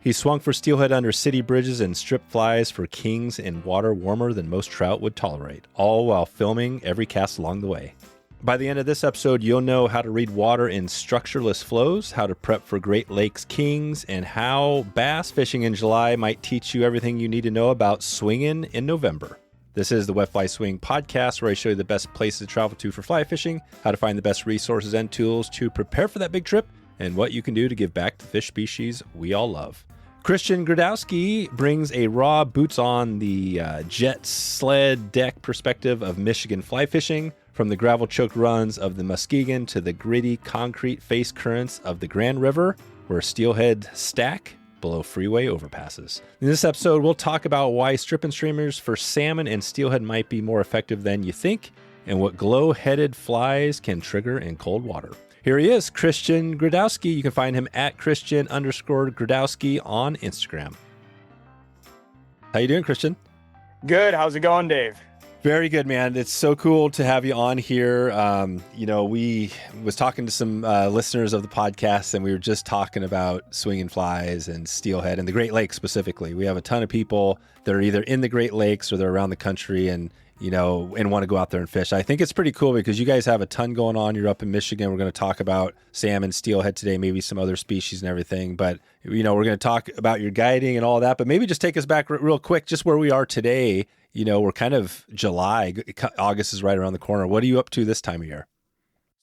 He swung for steelhead under city bridges and stripped flies for kings in water warmer than most trout would tolerate, all while filming every cast along the way. By the end of this episode, you'll know how to read water in structureless flows, how to prep for Great Lakes kings, and how bass fishing in July might teach you everything you need to know about swinging in November. This is the Wet Fly Swing podcast, where I show you the best places to travel to for fly fishing, how to find the best resources and tools to prepare for that big trip, and what you can do to give back to the fish species we all love. Christian Gradowski brings a raw, boots on the jet sled deck perspective of Michigan fly fishing, from the gravel choked runs of the Muskegon to the gritty concrete face currents of the Grand River, where steelhead stack below freeway overpasses. In this episode, we'll talk about why strip and streamers for salmon and steelhead might be more effective than you think, and what glow-headed flies can trigger in cold water. Here he is, Christian Gradowski. You can find him at Christian_Gradowski on Instagram. How you doing, Christian? Good. How's it going, Dave? Very good, man. It's so cool to have you on here. We was talking to some listeners of the podcast, and we were just talking about swinging flies and steelhead and the Great Lakes specifically. We have a ton of people that are either in the Great Lakes or they're around the country and want to go out there and fish. I think it's pretty cool because you guys have a ton going on. You're up in Michigan. We're going to talk about salmon, steelhead today, maybe some other species and everything. But, we're going to talk about your guiding and all that. But maybe just take us back real quick, just where we are today. We're kind of July. August is right around the corner. What are you up to this time of year?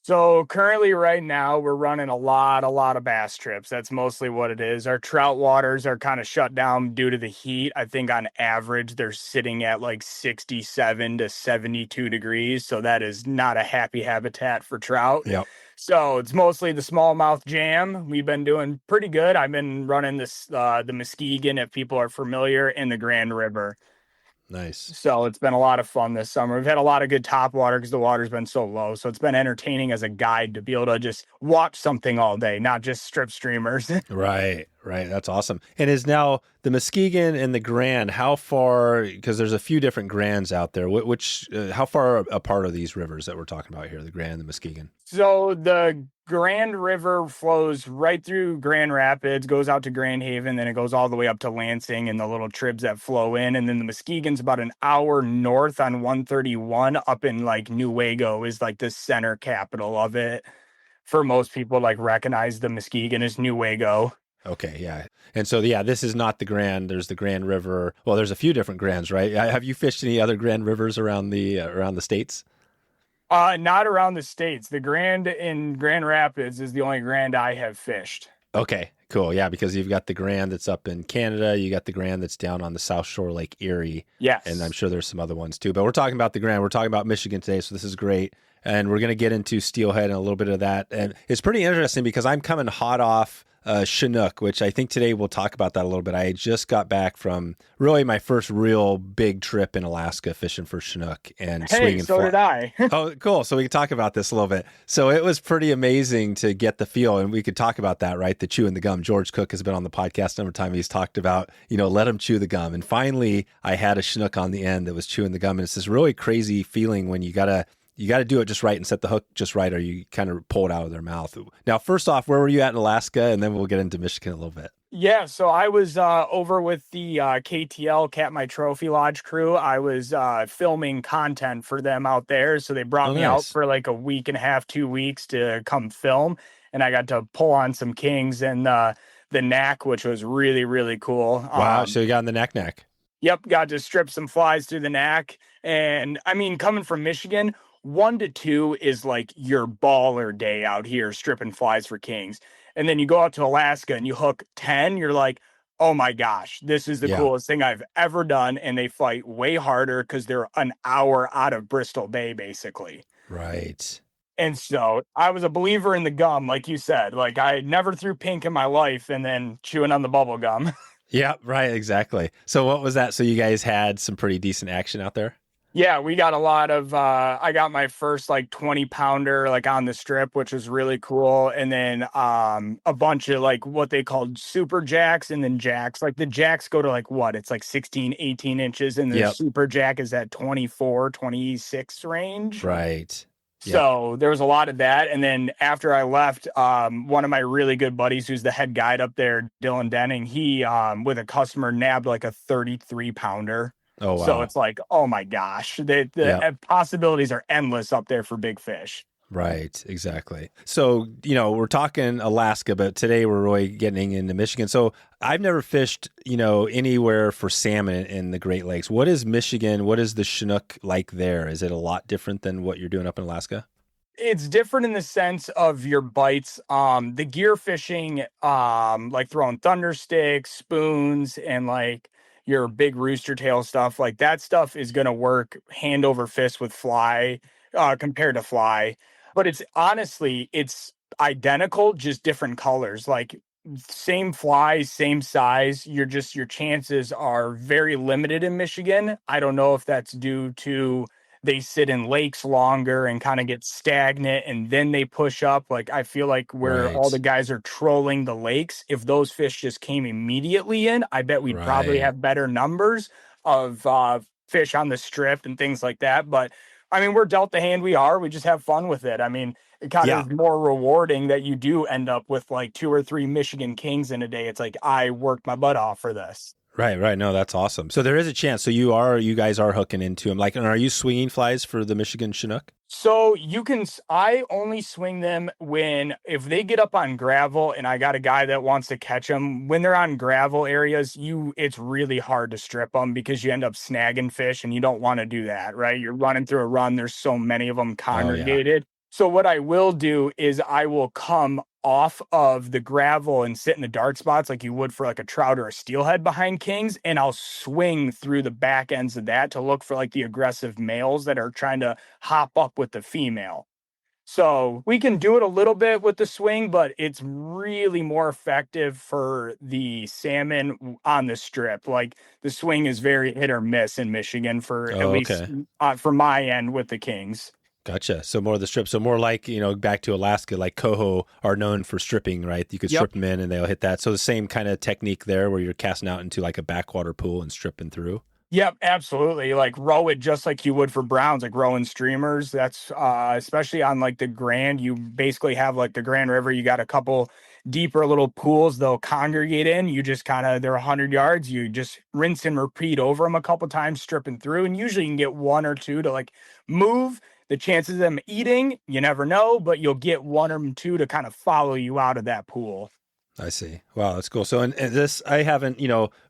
So currently right now we're running a lot of bass trips. That's mostly what it is. Our trout waters are kind of shut down due to the heat. I think on average they're sitting at like 67 to 72 degrees. So that is not a happy habitat for trout. Yep. So it's mostly the smallmouth jam. We've been doing pretty good. I've been running this the Muskegon, if people are familiar, in the Grand River. Nice. So it's been a lot of fun this summer. We've had a lot of good top water because the water's been so low. So it's been entertaining as a guide to be able to just watch something all day, not just strip streamers. Right. That's awesome. And is now the Muskegon and the Grand, how far, because there's a few different Grands out there, how far apart are these rivers that we're talking about here, the Grand and the Muskegon? So the Grand River flows right through Grand Rapids, goes out to Grand Haven, then it goes all the way up to Lansing and the little tribs that flow in. And then the Muskegon's about an hour north on 131 up in like Newaygo is like the center capital of it. For most people, like recognize the Muskegon as Newaygo. Okay, yeah. And so, this is not the Grand. There's the Grand River. Well, there's a few different Grands, right? Have you fished any other Grand Rivers around the states? Not around the states. The Grand in Grand Rapids is the only Grand I have fished. Okay, cool. Yeah, because you've got the Grand that's up in Canada. You got the Grand that's down on the South Shore, Lake Erie. Yes. And I'm sure there's some other ones too. But we're talking about the Grand. We're talking about Michigan today, so this is great. And we're going to get into steelhead and a little bit of that. And it's pretty interesting because I'm coming hot off Chinook, which I think today we'll talk about that a little bit. I just got back from really my first real big trip in Alaska fishing for Chinook and swinging. So did I. Oh, cool. So we can talk about this a little bit. So it was pretty amazing to get the feel, and we could talk about that, right? The chewing the gum. George Cook has been on the podcast a number of times. He's talked about, let him chew the gum. And finally, I had a Chinook on the end that was chewing the gum. And it's this really crazy feeling when you got to do it just right and set the hook just right, or you kind of pull it out of their mouth. Now, first off, where were you at in Alaska? And then we'll get into Michigan a little bit. Yeah, so I was over with the KTL, Cat My Trophy Lodge crew. I was filming content for them out there. So they brought me out for like a week and a half, 2 weeks to come film. And I got to pull on some kings and the knack, which was really, really cool. Wow, so you got in the knack. Yep, got to strip some flies through the knack. And I mean, coming from Michigan, 1 to 2 is like your baller day out here stripping flies for kings. And then you go out to Alaska and you hook 10, you're like, oh my gosh, this is the coolest thing I've ever done. And they fight way harder because they're an hour out of Bristol Bay, basically. Right. And so I was a believer in the gum, like you said. Like I never threw pink in my life and then chewing on the bubble gum. Yeah, right, exactly. So what was that? So you guys had some pretty decent action out there? Yeah, we got a lot of, I got my first like 20 pounder like on the strip, which was really cool. And then a bunch of like what they called super jacks and then jacks. Like the jacks go to like what? It's like 16, 18 inches. And the super jack is at 24, 26 range. Right. Yep. So there was a lot of that. And then after I left, one of my really good buddies, who's the head guide up there, Dylan Denning, he, with a customer, nabbed like a 33 pounder. Oh, So wow. it's like, oh my gosh, the Yep. possibilities are endless up there for big fish. Right, exactly. So, we're talking Alaska, but today we're really getting into Michigan. So I've never fished, anywhere for salmon in the Great Lakes. What is Michigan? What is the Chinook like there? Is it a lot different than what you're doing up in Alaska? It's different in the sense of your bites. The gear fishing, like throwing thunder sticks, spoons, and like your big rooster tail stuff, like that stuff is going to work hand over fist with fly, compared to fly. But it's honestly, it's identical, just different colors. Like same fly, same size. Your chances are very limited in Michigan. I don't know if that's due to they sit in lakes longer and kind of get stagnant and then they push up. Like I feel like where all the Right, guys are trolling the lakes, if those fish just came immediately in, I bet we'd probably right. have better numbers of fish on the strip and things like that. But I mean, we're dealt the hand we are. We just have fun with it. I mean, it kind Yeah, of is more rewarding that you do end up with like 2 or 3 Michigan Kings in a day. It's like I worked my butt off for this. right. No, that's awesome. So there is a chance. So you guys are hooking into them. Like, and are you swinging flies for the Michigan Chinook? So you can, I only swing them if they get up on gravel and I got a guy that wants to catch them. When they're on gravel areas, it's really hard to strip them because you end up snagging fish and you don't want to do that, right? You're running through a run. There's so many of them Oh, yeah. congregated. So what I will do is I will come off of the gravel and sit in the dark spots like you would for like a trout or a steelhead behind kings, and I'll swing through the back ends of that to look for like the aggressive males that are trying to hop up with the female. So we can do it a little bit with the swing, but it's really more effective for the salmon on the strip. Like the swing is very hit or miss in Michigan for at Oh, least okay. for my end with the kings. Gotcha. So more of the strip. So more like, back to Alaska, like coho are known for stripping, right? You could Yep. strip them in and they'll hit that. So the same kind of technique there where you're casting out into like a backwater pool and stripping through. Yep, absolutely. Like row it just like you would for browns, like rowing streamers. That's especially on like the Grand. You basically have like the Grand River. You got a couple deeper little pools they'll congregate in. You just kind of they're 100 yards. You just rinse and repeat over them a couple times, stripping through, and usually you can get one or two to like move. The chances of them eating, you never know, but you'll get one or two to kind of follow you out of that pool. I see. Wow, that's cool. So, and this, I haven't,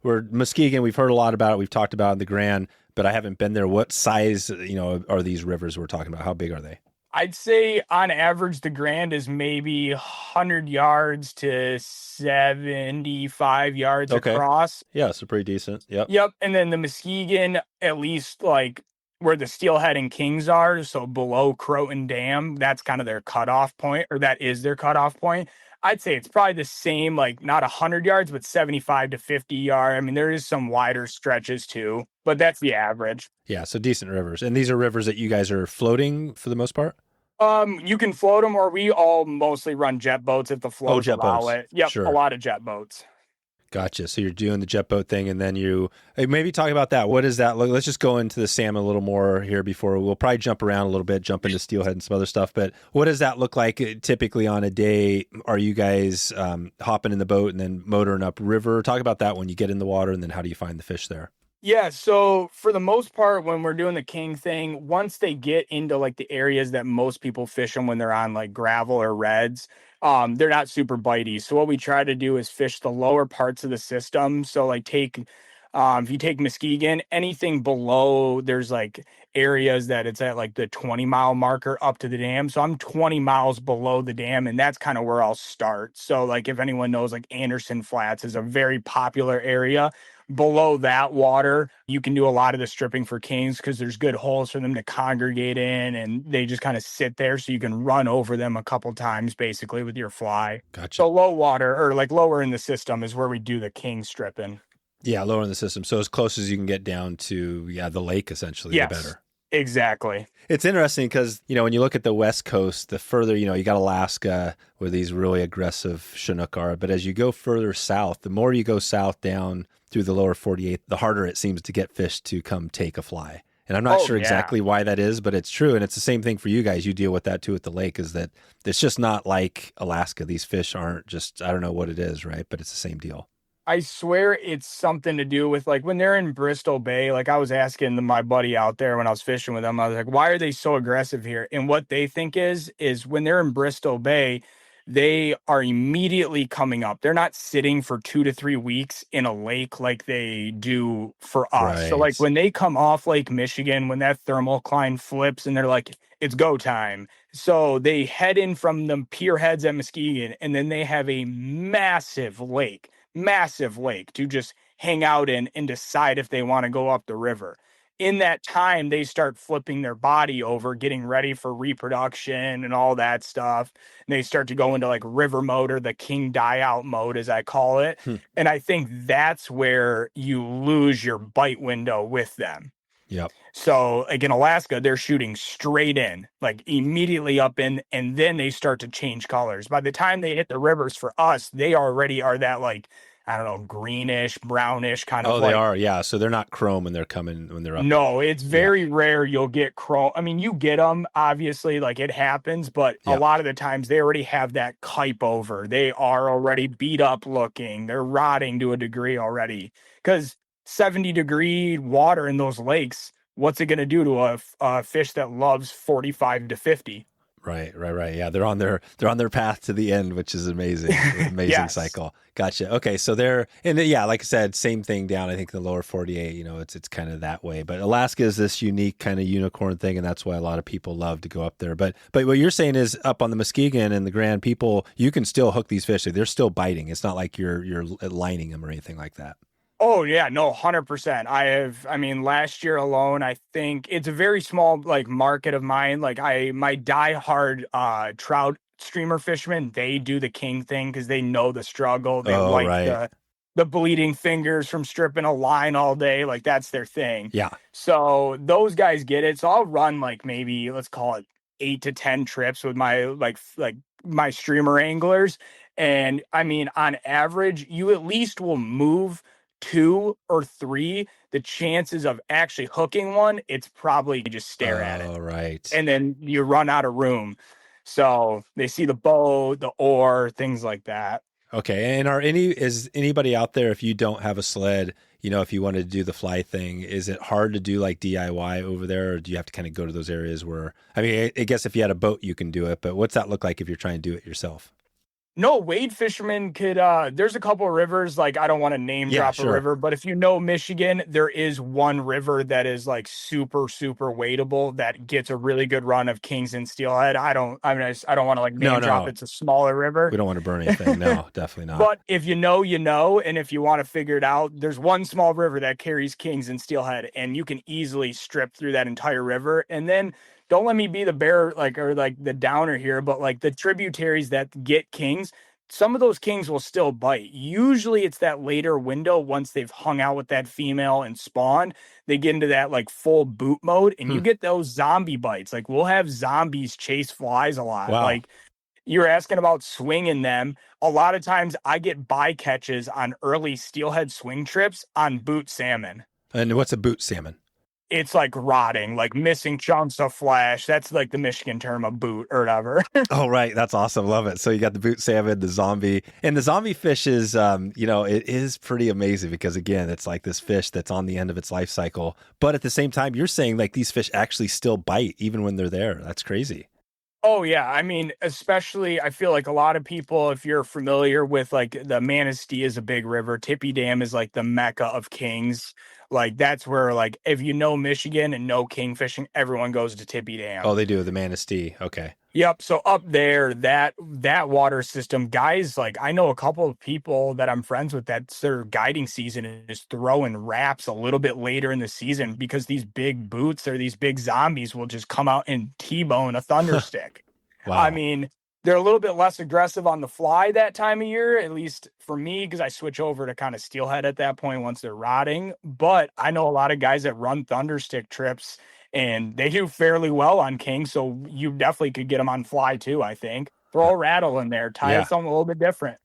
we're Muskegon, we've heard a lot about it. We've talked about the Grand, but I haven't been there. What size, are these rivers we're talking about? How big are they? I'd say on average, the Grand is maybe 100 yards to 75 yards Okay. across. Yeah, so pretty decent. Yep. Yep. And then the Muskegon, at least like where the Steelhead and Kings are, so below Croton Dam, that's kind of their cutoff point, or that is their cutoff point. I'd say it's probably the same, like not 100 yards, but 75 to 50 yard. I mean, there is some wider stretches too, but that's the average. Yeah, so decent rivers. And these are rivers that you guys are floating for the most part? You can float them, or we all mostly run jet boats if the Oh, floats jet allow boats. it. Yep, a Sure. lot of jet boats. Gotcha. So you're doing the jet boat thing, and then maybe talk about that. What does that look? Let's just go into the salmon a little more here before we'll probably jump around a little bit, jump into steelhead and some other stuff. But what does that look like typically on a day? Are you guys hopping in the boat and then motoring up river? Talk about that when you get in the water, and then how do you find the fish there? Yeah, so for the most part, when we're doing the king thing, once they get into like the areas that most people fish them when they're on like gravel or reds, they're not super bitey. So what we try to do is fish the lower parts of the system. So like if you take Muskegon, anything below, there's like areas that it's at like the 20-mile marker up to the dam. So I'm 20 miles below the dam, and that's kind of where I'll start. So like if anyone knows, like Anderson Flats is a very popular area. Below that water, you can do a lot of the stripping for kings because there's good holes for them to congregate in, and they just kind of sit there so you can run over them a couple times basically with your fly. Gotcha. So low water, or like lower in the system, is where we do the king stripping. Yeah, lower in the system. So as close as you can get down to, the lake, essentially, the Yes, better. exactly. It's interesting because, when you look at the West Coast, the further, you got Alaska where these really aggressive Chinook are. But as you go further south, the more you go south down through the lower 48, the harder it seems to get fish to come take a fly. And I'm not Oh sure yeah. exactly why that is, but it's true. And it's the same thing for you guys. You deal with that too at the lake, is that it's just not like Alaska. These fish aren't just, I don't know what it is, right? But it's the same deal. I swear it's something to do with like when they're in Bristol Bay. Like I was asking my buddy out there when I was fishing with them, I was like, why are they so aggressive here? And what they think is when they're in Bristol Bay, they are immediately coming up. They're not sitting for 2 to 3 weeks in a lake like they do for us. So like Right. when they come off Lake Michigan, when that thermocline flips and they're like, it's go time. So they head in from the pier heads at Muskegon, and then they have a massive lake to just hang out in and decide if they want to go up the river. In that time, they start flipping their body over, getting ready for reproduction and all that stuff. And they start to go into like river mode, or the king die out mode, as I call it. Hmm. And I think that's where you lose your bite window with them. Yep. So like in Alaska, they're shooting straight in, like immediately up in, and then they start to change colors. By the time they hit the rivers for us, they already are that like, I don't know, greenish, brownish kind of Oh, they like. are. Yeah. So they're not chrome when they're coming, when they're up. No, it's Yeah. very rare you'll get chrome. I mean, you get them, obviously, like it happens, but a Yeah. lot of the times they already have that kype over. They are already beat up looking. They're rotting to a degree already, because 70-degree water in those lakes, what's it going to do to a fish that loves 45 to 50? Right. Yeah, they're on their path to the end, which is amazing. Amazing Yes. cycle. Gotcha. Okay, so they're and yeah, like I said, same thing down. I think the lower 48. It's kind of that way. But Alaska is this unique kind of unicorn thing, and that's why a lot of people love to go up there. But what you're saying is up on the Muskegon and the Grand, people, you can still hook these fish. They're still biting. It's not like you're lining them or anything like that. Oh yeah, no, 100%. I mean, last year alone, I think it's a very small like market of mine. Like my diehard trout streamer fishermen, they do the king thing because they know the struggle. They Oh, like right. the bleeding fingers from stripping a line all day. Like that's their thing. Yeah. So those guys get it. So I'll run like maybe let's call it 8 to 10 trips with my like my streamer anglers. And I mean, on average, you at least will move 2 or 3. The chances of actually hooking one, it's probably just stare at it. Oh, right. And then you run out of room. So they see the bow, the oar, things like that. Okay. And is anybody out there, if you don't have a sled, if you wanted to do the fly thing, is it hard to do like DIY over there, or do you have to kind of go to those areas where, I mean, I guess if you had a boat, you can do it, but what's that look like if you're trying to do it yourself? No, wade fishermen could there's a couple of rivers, like I don't want to name Yeah, drop a sure. river, but if you know Michigan, there is one river that is like super wadeable that gets a really good run of kings and steelhead. I don't want to like No, name drop, no, it's a smaller river. we don't want to burn anything. No, definitely not. But if you know, you know, and if you want to figure it out, there's one small river that carries kings and steelhead, and you can easily strip through that entire river. And then don't let me be the bear, like, or like the downer here, but like the tributaries that get kings, some of those kings will still bite. Usually it's that later window once they've hung out with that female and spawned, they get into that like full boot mode, and Hmm. you get those zombie bites. Like we'll have zombies chase flies a lot. Wow. Like you're asking about swinging them. A lot of times I get bycatches on early steelhead swing trips on boot salmon. And what's a boot salmon? It's like rotting, like missing chunks of flesh. That's like the Michigan term of boot or whatever. Oh, right. That's awesome. Love it. So you got the boot salmon, the zombie, and the zombie fish is, it is pretty amazing because again, it's like this fish that's on the end of its life cycle. But at the same time, you're saying like these fish actually still bite even when they're there. That's crazy. Oh yeah, I mean, especially I feel like a lot of people, if you're familiar with like the Manistee is a big river, Tippy Dam is like the mecca of kings. Like that's where like if you know Michigan and know king fishing, everyone goes to Tippy Oh, Dam. they do the Manistee. Okay. Yep. So up there, that water system, guys, like I know a couple of people that I'm friends with that's their guiding season is throwing wraps a little bit later in the season because these big boots or these big zombies will just come out and T-bone a thunder stick. I Wow. mean, they're a little bit less aggressive on the fly that time of year, at least for me, because I switch over to kind of steelhead at that point once they're rotting. But I know a lot of guys that run thunderstick trips and they do fairly well on king. So you definitely could get them on fly too, I think. Throw a rattle in there, tie Yeah. it something a little bit different.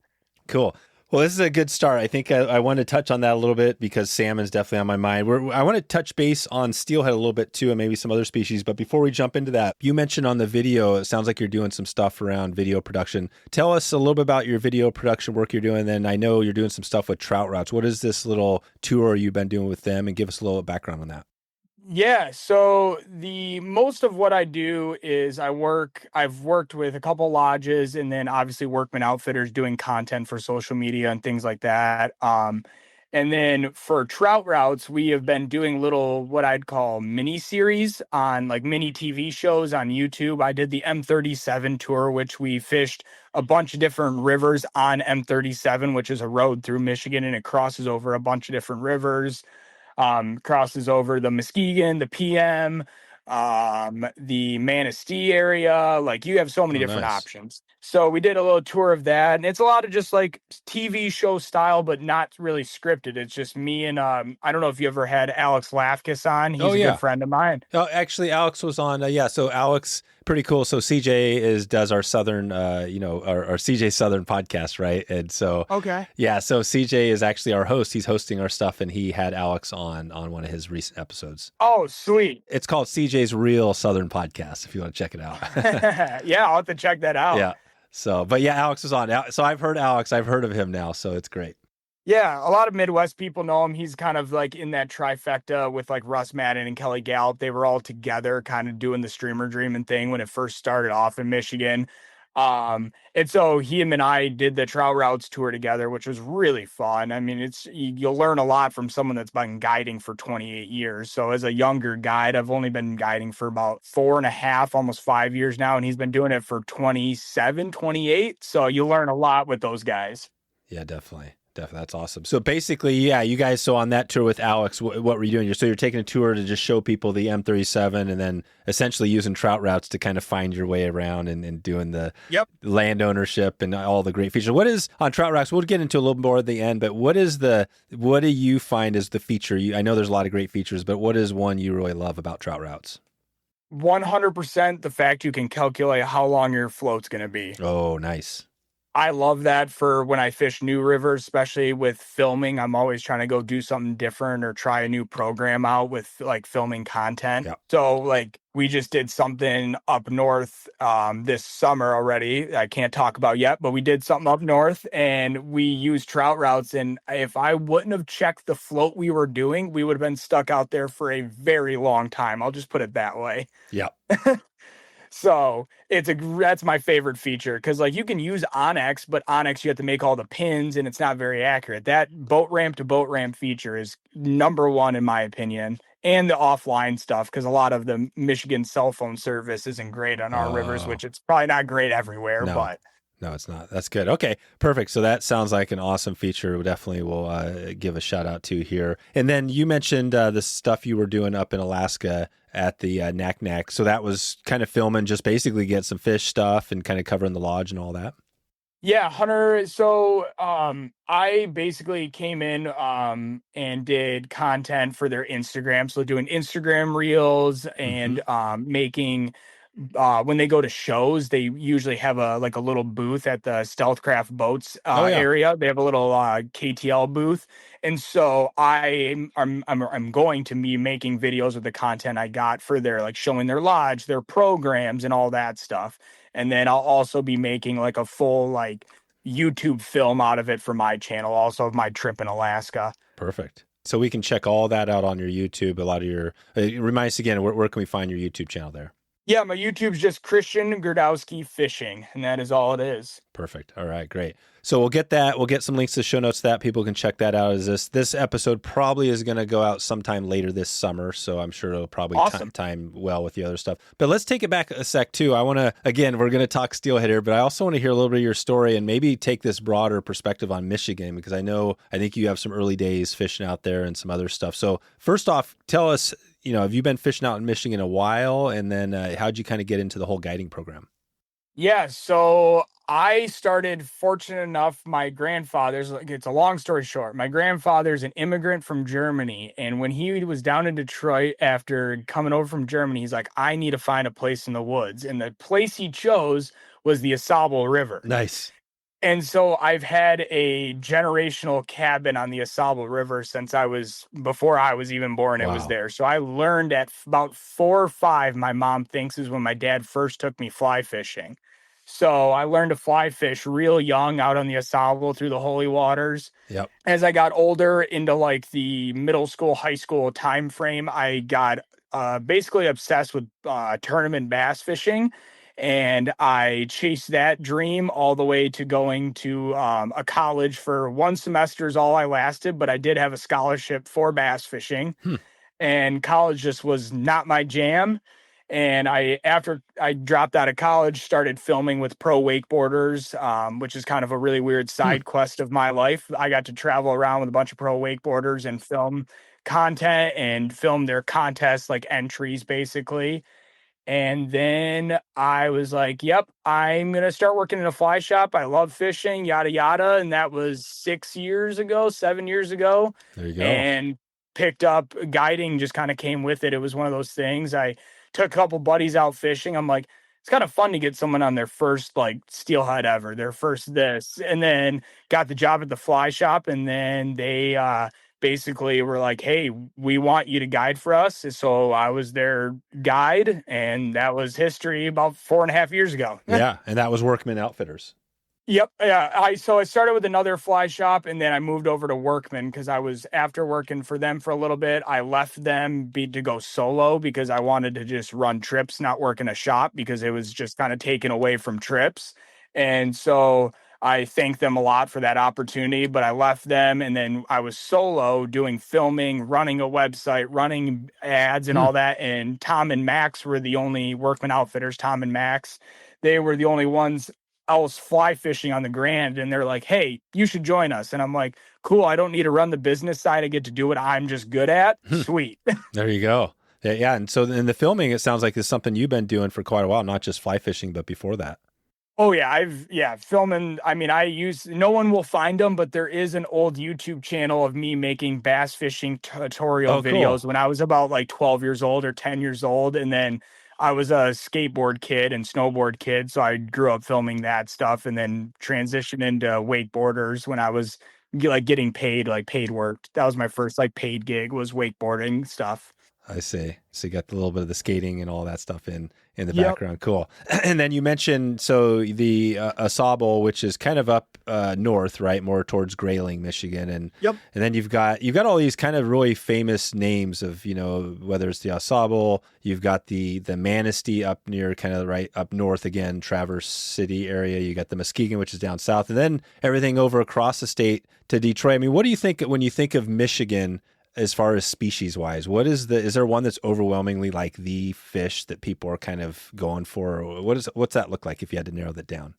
Cool. Well, this is a good start. I think I want to touch on that a little bit because salmon's definitely on my mind. I want to touch base on steelhead a little bit too, and maybe some other species. But before we jump into that, you mentioned on the video, it sounds like you're doing some stuff around video production. Tell us a little bit about your video production work you're doing. Then I know you're doing some stuff with trout routes. What is this little tour you've been doing with them? And give us a little background on that. Yeah, so the most of what I do is I've worked with a couple lodges and then obviously Workman Outfitters doing content for social media and things like that. And then for trout routes, we have been doing little what I'd call mini series on like mini TV shows on YouTube. I did the M37 tour, which we fished a bunch of different rivers on M37, which is a road through Michigan, and it crosses over a bunch of different rivers. Crosses over the Muskegon, the PM, the Manistee area. Like you have so many different Nice. options. So we did a little tour of that, and it's a lot of just like TV show style, but not really scripted. It's just me and I don't know if you ever had Alex Lafkis on. He's a good friend of mine. Oh, actually, Alex was on. So Alex, pretty cool. So CJ does our Southern, our CJ Southern podcast, right? And so, Okay. Yeah. So CJ is actually our host. He's hosting our stuff, and he had Alex on one of his recent episodes. Oh, sweet. It's called CJ's Real Southern Podcast. If you want to check it out. Yeah, I'll have to check that out. Yeah. So, but yeah, Alex was on. So I've heard Alex. I've heard of him now. So it's great. Yeah, a lot of Midwest people know him. He's kind of like in that trifecta with like Russ Madden and Kelly Gallup. They were all together kind of doing the streamer dreaming thing when it first started off in Michigan. And so him and I did the trout routes tour together, which was really fun. I mean, you'll learn a lot from someone that's been guiding for 28 years. So as a younger guide, I've only been guiding for about 4.5, almost 5 years now. And he's been doing it for 27, 28. So you learn a lot with those guys. Yeah, definitely. Definitely. That's awesome. So basically, yeah, you guys, so on that tour with Alex, what were you doing? So you're taking a tour to just show people the M37 and then essentially using trout routes to kind of find your way around and doing the land ownership and all the great features. What is on trout routes? We'll get into a little more at the end, but what do you find is the feature? I know there's a lot of great features, but what is one you really love about trout routes? 100% the fact you can calculate how long your float's going to be. Oh, nice. I love that for when I fish new rivers, especially with filming. I'm always trying to go do something different or try a new program out with like filming content. Yep. So like we just did something up north this summer already. I can't talk about yet, but we did something up north and we used trout routes. And if I wouldn't have checked the float we were doing, we would have been stuck out there for a very long time. I'll just put it that way. Yeah. So that's my favorite feature because like you can use Onyx, but Onyx you have to make all the pins and it's not very accurate. That boat ramp to boat ramp feature is number one in my opinion, and the offline stuff because a lot of the Michigan cell phone service isn't great on our rivers, which it's probably not great everywhere, but. No, it's not. That's good. Okay, perfect. So that sounds like an awesome feature. We definitely will give a shout out to here. And then you mentioned the stuff you were doing up in Alaska at the Knack Knack. So that was kind of filming, just basically get some fish stuff and kind of covering the lodge and all that. Yeah, Hunter. So I basically came in and did content for their Instagram. So doing Instagram reels and making. When they go to shows, they usually have a little booth at the Stealthcraft Boats area. They have a little KTL booth, and so I'm going to be making videos of the content I got for their like showing their lodge, their programs, and all that stuff. And then I'll also be making like a full like YouTube film out of it for my channel, also of my trip in Alaska. Perfect. So we can check all that out on your YouTube. A lot of your remind us again, where can we find your YouTube channel there? Yeah, my YouTube's just Christian Gradowski Fishing, and that is all it is. Perfect. All right, great. So we'll get that. We'll get some links to the show notes that people can check that out. As this episode probably is going to go out sometime later this summer, so I'm sure it'll probably time well with the other stuff. But let's take it back a sec too. I want to we're going to talk steelhead here, but I also want to hear a little bit of your story and maybe take this broader perspective on Michigan because I think you have some early days fishing out there and some other stuff. So first off, tell us, have you been fishing out in Michigan a while, and then how'd you kind of get into the whole guiding program? Yeah, so I started, fortunate enough, my grandfather's, it's a long story short, my grandfather's an immigrant from Germany, and when he was down in Detroit after coming over from Germany, he's like, I need to find a place in the woods, and the place he chose was the AuSable River. Nice. And so I've had a generational cabin on the Asable River before I was even born, it was Wow. there. So I learned at about 4 or 5, my mom thinks is when my dad first took me fly fishing. So I learned to fly fish real young out on the Asable through the holy waters. Yep. As I got older into like the middle school, high school time frame, I got basically obsessed with tournament bass fishing. And I chased that dream all the way to going to a college for 1 semester is all I lasted, but I did have a scholarship for bass fishing. Hmm. And college just was not my jam. And after I dropped out of college, started filming with pro wakeboarders, which is kind of a really weird Hmm. side quest of my life. I got to travel around with a bunch of pro wakeboarders and film content and film their contests, like entries, basically. And then I was like, yep, I'm going to start working in a fly shop. I love fishing, yada, yada. And that was 6 years ago, 7 years ago. There you go. And picked up guiding, just kind of came with it. It was one of those things. I took a couple buddies out fishing. I'm like, it's kind of fun to get someone on their first like steelhead ever, their first this, and then got the job at the fly shop. And then they, basically were like, hey, we want you to guide for us. So I was their guide, and that was history about 4.5 years ago. Yeah. And that was Workman Outfitters. Yep. Yeah. I started with another fly shop, and then I moved over to Workman because I was after working for them for a little bit. I left them to go solo because I wanted to just run trips, not work in a shop because it was just kind of taken away from trips. And so I thank them a lot for that opportunity, but I left them and then I was solo doing filming, running a website, running ads and Hmm. all that. And Tom and Max were the only Workman Outfitters, Tom and Max. They were the only ones else fly fishing on the Grand. And they're like, hey, you should join us. And I'm like, cool. I don't need to run the business side. I get to do what I'm just good at. Sweet. There you go. Yeah. Yeah. And so in the filming, it sounds like it's something you've been doing for quite a while, not just fly fishing, but before that. Oh yeah, filming. I mean, no one will find them, but there is an old YouTube channel of me making bass fishing tutorial videos Cool. when I was about like 12 years old or 10 years old. And then I was a skateboard kid and snowboard kid. So I grew up filming that stuff and then transitioned into wakeboarders when I was like getting paid, like paid work. That was my first like paid gig was wakeboarding stuff. I see. So you got a little bit of the skating and all that stuff in the Yep. background. Cool. And then you mentioned the Asable, which is kind of up north, right, more towards Grayling, Michigan, and Yep. and then you've got all these kind of really famous names of whether it's the Asable, you've got the Manistee up near kind of right up north again, Traverse City area. You got the Muskegon, which is down south, and then everything over across the state to Detroit. I mean, what do you think when you think of Michigan? As far as species wise, is there one that's overwhelmingly like the fish that people are kind of going for? Or what's that look like if you had to narrow that down?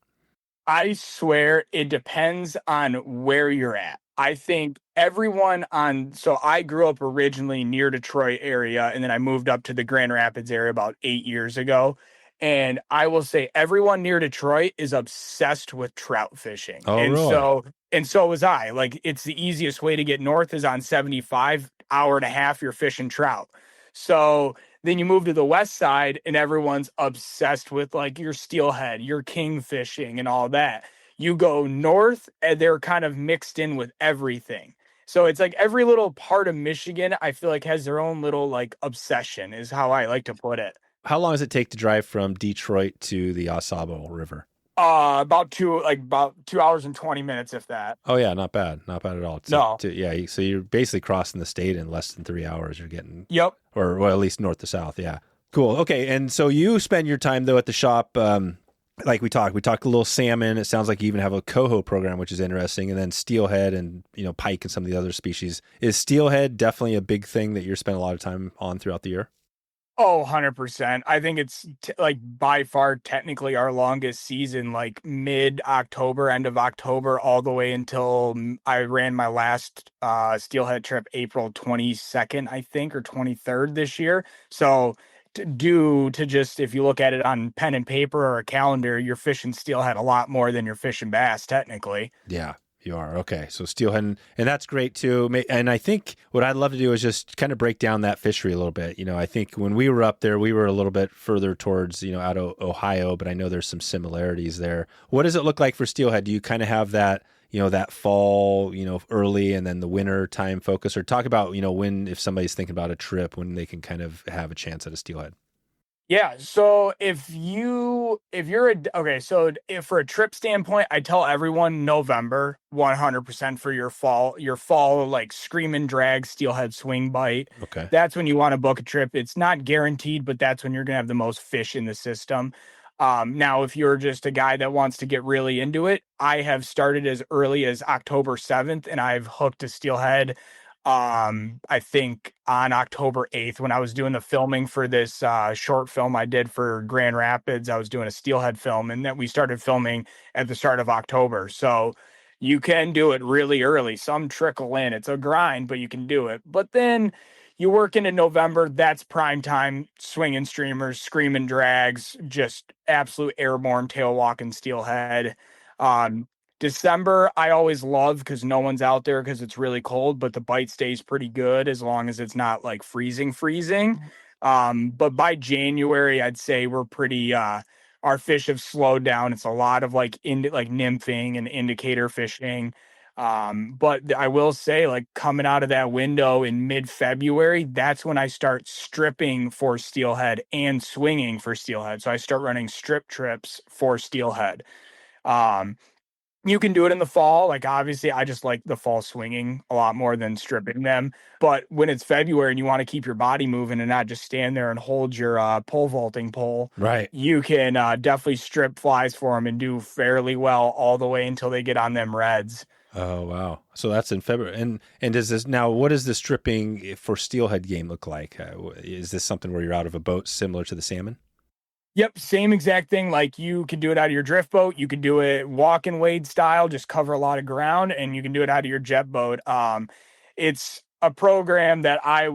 I swear it depends on where you're at. I think so I grew up originally near Detroit area and then I moved up to the Grand Rapids area about 8 years ago. And I will say everyone near Detroit is obsessed with trout fishing. Oh, And really? so was I. Like it's the easiest way to get north is on 75, hour and a half, you're fishing trout. So then you move to the west side and everyone's obsessed with like your steelhead, your king fishing and all that. You go north and they're kind of mixed in with everything. So it's like every little part of Michigan, I feel like has their own little like obsession is how I like to put it. How long does it take to drive from Detroit to the Osable River? About 2 hours and 20 minutes, if that. Oh yeah, not bad at all. No. Yeah, so you're basically crossing the state in less than 3 hours. You're getting, Yep. or well, at least north to south. Yeah, cool. Okay, and so you spend your time though at the shop. Like we talked a little salmon. It sounds like you even have a coho program, which is interesting, and then steelhead and pike and some of the other species. Is steelhead definitely a big thing that you're spending a lot of time on throughout the year? Oh, 100%. I think it's like by far technically our longest season, like mid-October, end of October, all the way until I ran my last steelhead trip April 22nd, I think, or 23rd this year. So if you look at it on pen and paper or a calendar, you're fishing steelhead a lot more than you're fishing bass, technically. Yeah. You are. Okay. So steelhead, and that's great too. And I think what I'd love to do is just kind of break down that fishery a little bit. I think when we were up there, we were a little bit further towards, out of Ohio, but I know there's some similarities there. What does it look like for steelhead? Do you kind of have that, that fall, early and then the winter time focus, or talk about, when, if somebody's thinking about a trip, when they can kind of have a chance at a steelhead? Yeah. So if for a trip standpoint, I tell everyone November, 100% for your fall, like scream and drag steelhead swing bite. Okay. That's when you want to book a trip. It's not guaranteed, but that's when you're going to have the most fish in the system. Now, if you're just a guy that wants to get really into it, I have started as early as October 7th and I've hooked a steelhead. I think on October 8th, when I was doing the filming for this short film I did for Grand Rapids, I was doing a steelhead film, and then we started filming at the start of October. So you can do it really early. Some trickle in. It's a grind, but you can do it. But then you work into November. That's prime time, swinging streamers, screaming drags, just absolute airborne tail walking steelhead. December, I always love because no one's out there because it's really cold, but the bite stays pretty good as long as it's not like freezing. But by January, I'd say we're pretty, our fish have slowed down. It's a lot of like nymphing and indicator fishing. But I will say, like, coming out of that window in mid-February, that's when I start stripping for steelhead and swinging for steelhead. So I start running strip trips for steelhead. You can do it in the fall. Like, obviously, I just like the fall swinging a lot more than stripping them. But when it's February and you want to keep your body moving and not just stand there and hold your pole vaulting pole, right, you can definitely strip flies for them and do fairly well all the way until they get on them reds. Oh, wow. So that's in February. And does this now, what does the stripping for steelhead game look like? Is this something where you're out of a boat similar to the salmon? Yep, same exact thing. Like, you can do it out of your drift boat. You can do it walk and wade style, just cover a lot of ground, and you can do it out of your jet boat. It's a program that I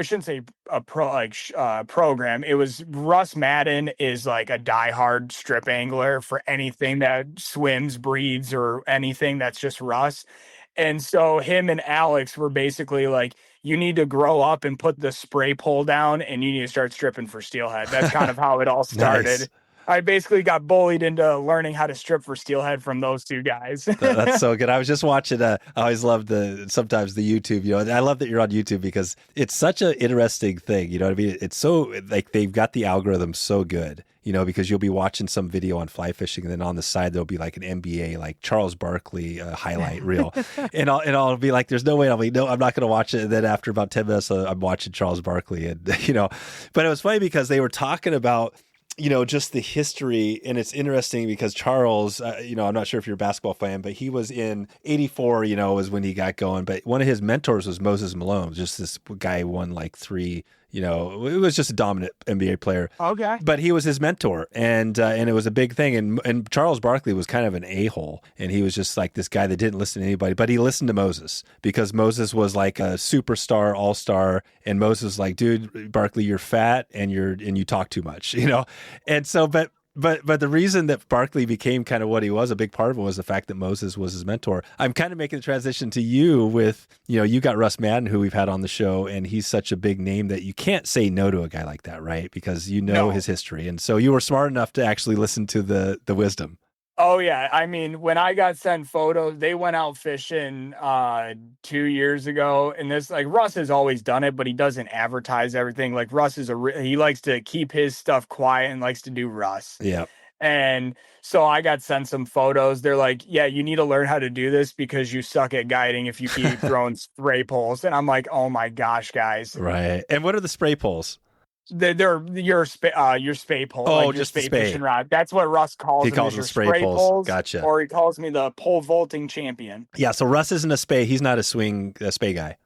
shouldn't say a program. It was Russ Madden is like a diehard strip angler for anything that swims, breeds, or anything that's just Russ. And so him and Alex were basically like, you need to grow up and put the spray pole down and you need to start stripping for steelhead. That's kind of how it all started. Nice. I basically got bullied into learning how to strip for steelhead from those two guys. That's so good. I was just watching, I always love sometimes the YouTube, I love that you're on YouTube because it's such an interesting thing. You know what I mean? It's so like, they've got the algorithm so good, because you'll be watching some video on fly fishing and then on the side, there'll be like an NBA, like Charles Barkley highlight reel. and I'll be like, there's no way. I'll be, no, I'm not going to watch it. And then after about 10 minutes, I'm watching Charles Barkley and, but it was funny because they were talking about, just the history. And it's interesting because Charles, I'm not sure if you're a basketball fan, but he was in 84, was when he got going. But one of his mentors was Moses Malone, just this guy who won like 3, it was just a dominant NBA player. Okay. But he was his mentor, and it was a big thing. And Charles Barkley was kind of an a-hole, and he was just like this guy that didn't listen to anybody, but he listened to Moses because Moses was like a superstar, all-star, and Moses was like, dude, Barkley, you're fat and you talk too much, And so, but the reason that Barkley became kind of what he was, a big part of it was the fact that Moses was his mentor. I'm kind of making the transition to you with, you got Russ Madden, who we've had on the show, and he's such a big name that you can't say no to a guy like that, right? Because his history. And so you were smart enough to actually listen to the wisdom. Oh, yeah. I mean, when I got sent photos, they went out fishing 2 years ago. And this, like, Russ has always done it, but he doesn't advertise everything. Like, Russ is he likes to keep his stuff quiet and likes to do Russ. Yeah. And so I got sent some photos. They're like, yeah, you need to learn how to do this because you suck at guiding if you keep throwing spray poles. And I'm like, oh my gosh, guys. Right. And what are the spray poles? They're your spay pole. Oh, like just your the spay spay. fishing rod. That's what Russ calls He them. calls them spray poles. Gotcha. Or he calls me the pole vaulting champion. Yeah, so Russ isn't a spay. He's not a spay guy.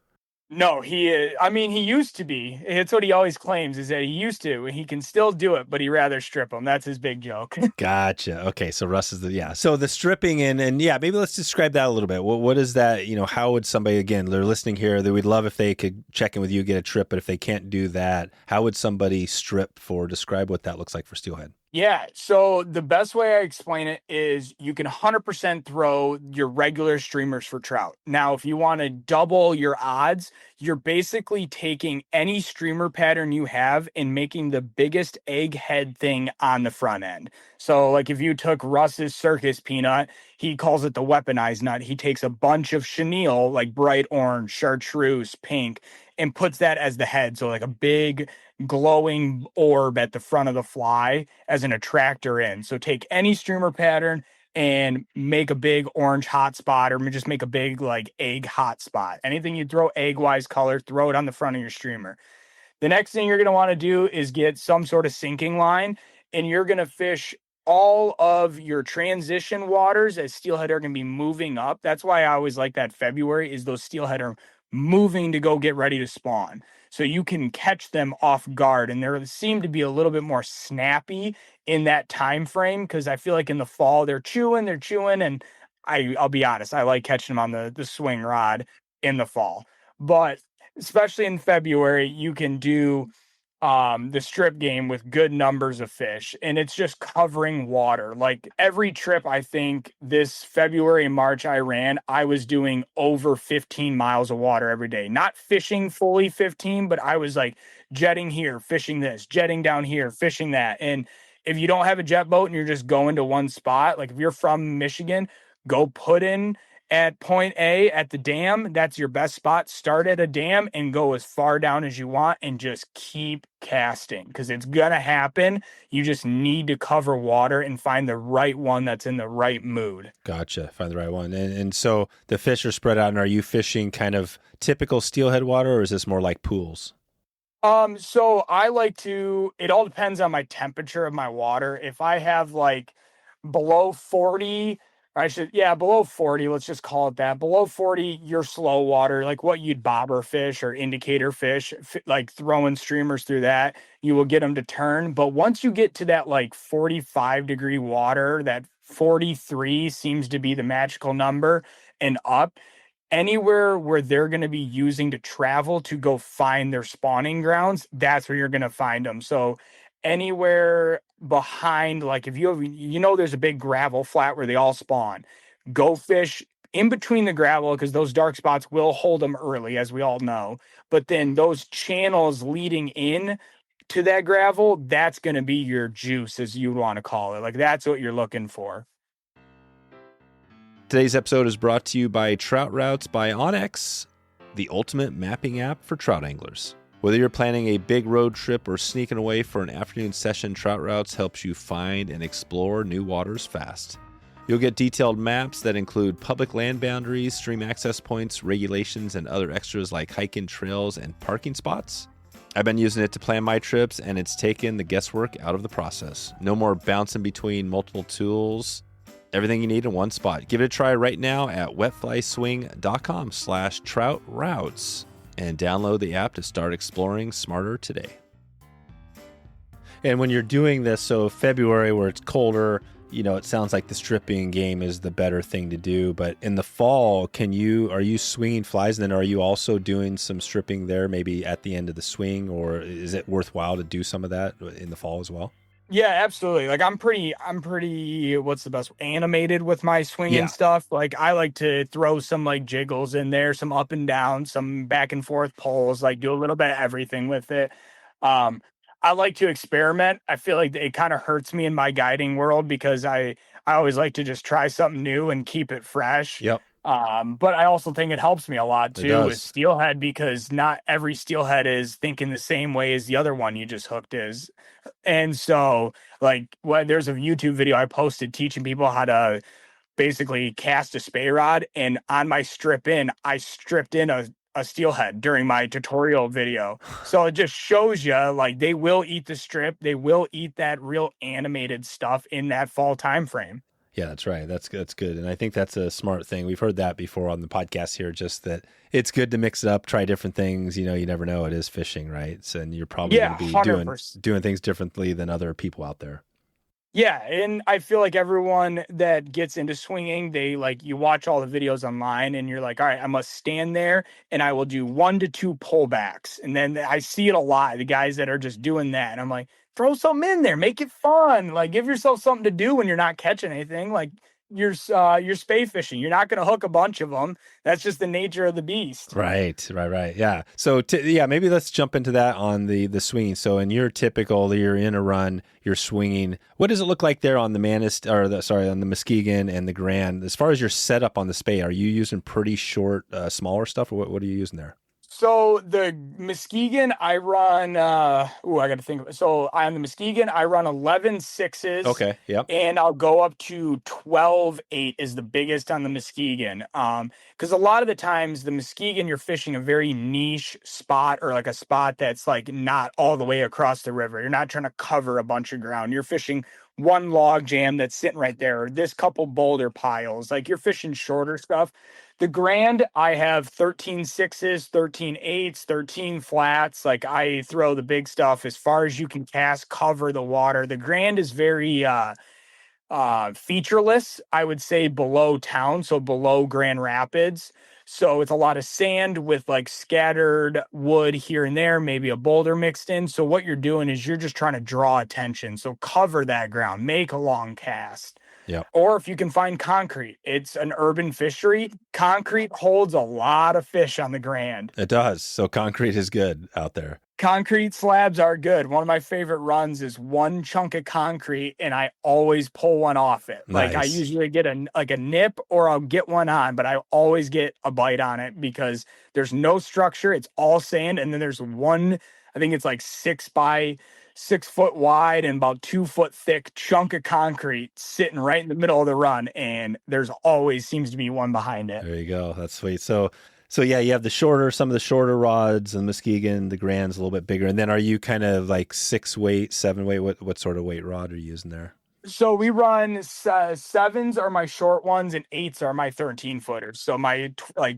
No, he is. I mean, he used to be. It's what he always claims is that he used to. He can still do it, but he'd rather strip them. That's his big joke. Gotcha. Okay, so Russ is so the stripping and yeah, maybe let's describe that a little bit. What is that? How would somebody, again, they're listening here, we'd love if they could check in with you, get a trip, but if they can't do that, how would somebody strip describe what that looks like for steelhead? Yeah, so the best way I explain it is you can 100% throw your regular streamers for trout. Now, if you want to double your odds, you're basically taking any streamer pattern you have and making the biggest egg head thing on the front end. So, like if you took Russ's circus peanut, he calls it the weaponized nut. He takes a bunch of chenille, like bright orange, chartreuse, pink, and puts that as the head. So, like a big glowing orb at the front of the fly as an attractor in. So take any streamer pattern and make a big orange hot spot, or just make a big like egg hot spot. Anything you throw egg wise color, throw it on the front of your streamer. The next thing you're going to want to do is get some sort of sinking line, and you're going to fish all of your transition waters as steelhead are going to be moving up. That's why I always like that February is those steelhead are moving to go get ready to spawn. So you can catch them off guard, and they seem to be a little bit more snappy in that time frame because I feel like in the fall they're chewing, and I'll be honest, I like catching them on the swing rod in the fall. But especially in February, you can do the strip game with good numbers of fish, and it's just covering water. Like every trip, I think this February and March I ran, I was doing over 15 miles of water every day. Not fishing fully 15, but I was like jetting here, fishing this, jetting down here, fishing that. And if you don't have a jet boat and you're just going to one spot, like if you're from Michigan, go put in at point A at the dam. That's your best spot. Start at a dam and go as far down as you want and just keep casting because it's going to happen. You just need to cover water and find the right one that's in the right mood. Gotcha. Find the right one. And so the fish are spread out, and are you fishing kind of typical steelhead water, or is this more like pools? So I like to, it all depends on my temperature of my water. If I have like below 40, below 40, let's just call it that. Below 40, you're slow water, like what you'd bobber fish or indicator fish, like throwing streamers through that, you will get them to turn. But once you get to that like 45-degree water, that 43 seems to be the magical number and up, anywhere where they're going to be using to travel to go find their spawning grounds, that's where you're going to find them. So anywhere behind, like if you have, there's a big gravel flat where they all spawn, go fish in between the gravel because those dark spots will hold them early, as we all know. But then those channels leading in to that gravel, that's going to be your juice, as you want to call it. Like that's what you're looking for. Today's episode is brought to you by Trout Routes by Onyx, the ultimate mapping app for trout anglers. Whether you're planning a big road trip or sneaking away for an afternoon session, Trout Routes helps you find and explore new waters fast. You'll get detailed maps that include public land boundaries, stream access points, regulations, and other extras like hiking trails and parking spots. I've been using it to plan my trips, and it's taken the guesswork out of the process. No more bouncing between multiple tools. Everything you need in one spot. Give it a try right now at wetflyswing.com/troutroutes and download the app to start exploring smarter today. And when you're doing this, so February where it's colder, it sounds like the stripping game is the better thing to do. But in the fall, are you swinging flies, and then are you also doing some stripping there maybe at the end of the swing, or is it worthwhile to do some of that in the fall as well? Yeah, absolutely. Like I'm pretty, what's the best, animated with my swinging stuff. Like I like to throw some like jiggles in there, some up and down, some back and forth pulls, like do a little bit of everything with it. I like to experiment. I feel like it kind of hurts me in my guiding world because I always like to just try something new and keep it fresh. Yep. But I also think it helps me a lot too with steelhead because not every steelhead is thinking the same way as the other one you just hooked is. And so there's a YouTube video I posted teaching people how to basically cast a spay rod. And on my strip in, I stripped in a steelhead during my tutorial video. So it just shows you like they will eat the strip. They will eat that real animated stuff in that fall time frame. Yeah, that's right. That's good. And I think that's a smart thing. We've heard that before on the podcast here, just that it's good to mix it up, try different things. You never know. It is fishing, right? So, and you're probably going to be doing things differently than other people out there. Yeah, and I feel like everyone that gets into swinging, you watch all the videos online and you're like, all right, I must stand there and I will do 1 to 2 pullbacks. And then I see it a lot, the guys that are just doing that. And I'm like, throw something in there, make it fun. Like give yourself something to do when you're not catching anything. Like you're spay fishing. You're not going to hook a bunch of them. That's just the nature of the beast. Right. Yeah. So maybe let's jump into that on the swinging. So in your typical, you're in a run, you're swinging. What does it look like there on the on the Muskegon and the Grand? As far as your setup on the spay, are you using pretty short, smaller stuff, or what are you using there? So the Muskegon, I run. I got to think. So on the Muskegon, I run 11.6s. Okay. Yep. And I'll go up to 12.8 is the biggest on the Muskegon. Because a lot of the times the Muskegon, you're fishing a very niche spot, or like a spot that's like not all the way across the river. You're not trying to cover a bunch of ground. You're fishing one log jam that's sitting right there, or this couple boulder piles. Like you're fishing shorter stuff. The Grand, I have 13.6s, 13.8s, 13 flats. Like I throw the big stuff as far as you can cast, cover the water. The Grand is very featureless, I would say, below town, so below Grand Rapids. So it's a lot of sand with like scattered wood here and there, maybe a boulder mixed in. So what you're doing is you're just trying to draw attention. So cover that ground, make a long cast. Yeah. Or if you can find concrete, it's an urban fishery. Concrete holds a lot of fish on the Grand. It does. So concrete is good out there. Concrete slabs are good. One of my favorite runs is one chunk of concrete, and I always pull one off it. Nice. Like I usually get a nip, or I'll get one on, but I always get a bite on it because there's no structure. It's all sand, and then there's one. I think it's like 6 foot wide and about 2 foot thick chunk of concrete sitting right in the middle of the run, and there's always seems to be one behind it. There you go. That's sweet. So yeah, you have some of the shorter rods, and Muskegon, the Grand's a little bit bigger. And then are you kind of like 6 weight, 7 weight? What sort of weight rod are you using there? So we run 7s are my short ones, and 8s are my 13-footers. So my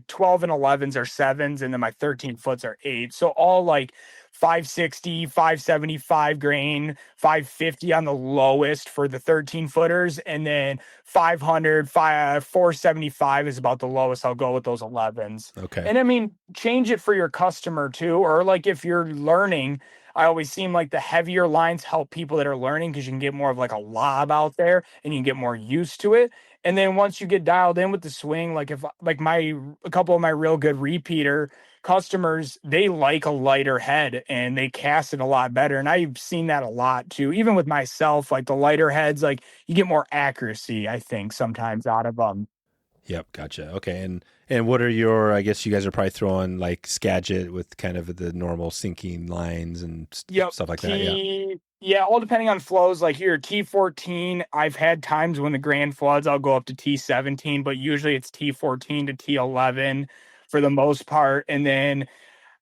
12 and 11s are 7s, and then my 13-foots are 8s. So all like 560, 575 grain, 550 on the lowest for the 13-footers, and then 475 is about the lowest I'll go with those 11s. Okay. And I mean, change it for your customer too, or like if you're learning. I always seem like the heavier lines help people that are learning because you can get more of like a lob out there and you can get more used to it. And then once you get dialed in with the swing, like if like a couple of my real good repeater customers, they like a lighter head and they cast it a lot better. And I've seen that a lot too, even with myself, like the lighter heads, like you get more accuracy, I think, sometimes out of them. Yep, gotcha. Okay, and what are your? I guess you guys are probably throwing like Skagit with kind of the normal sinking lines and stuff like that. Yeah. Yeah, all depending on flows. Like here, T14. I've had times when the Grand floods, I'll go up to T17, but usually it's T14 to T11 for the most part. And then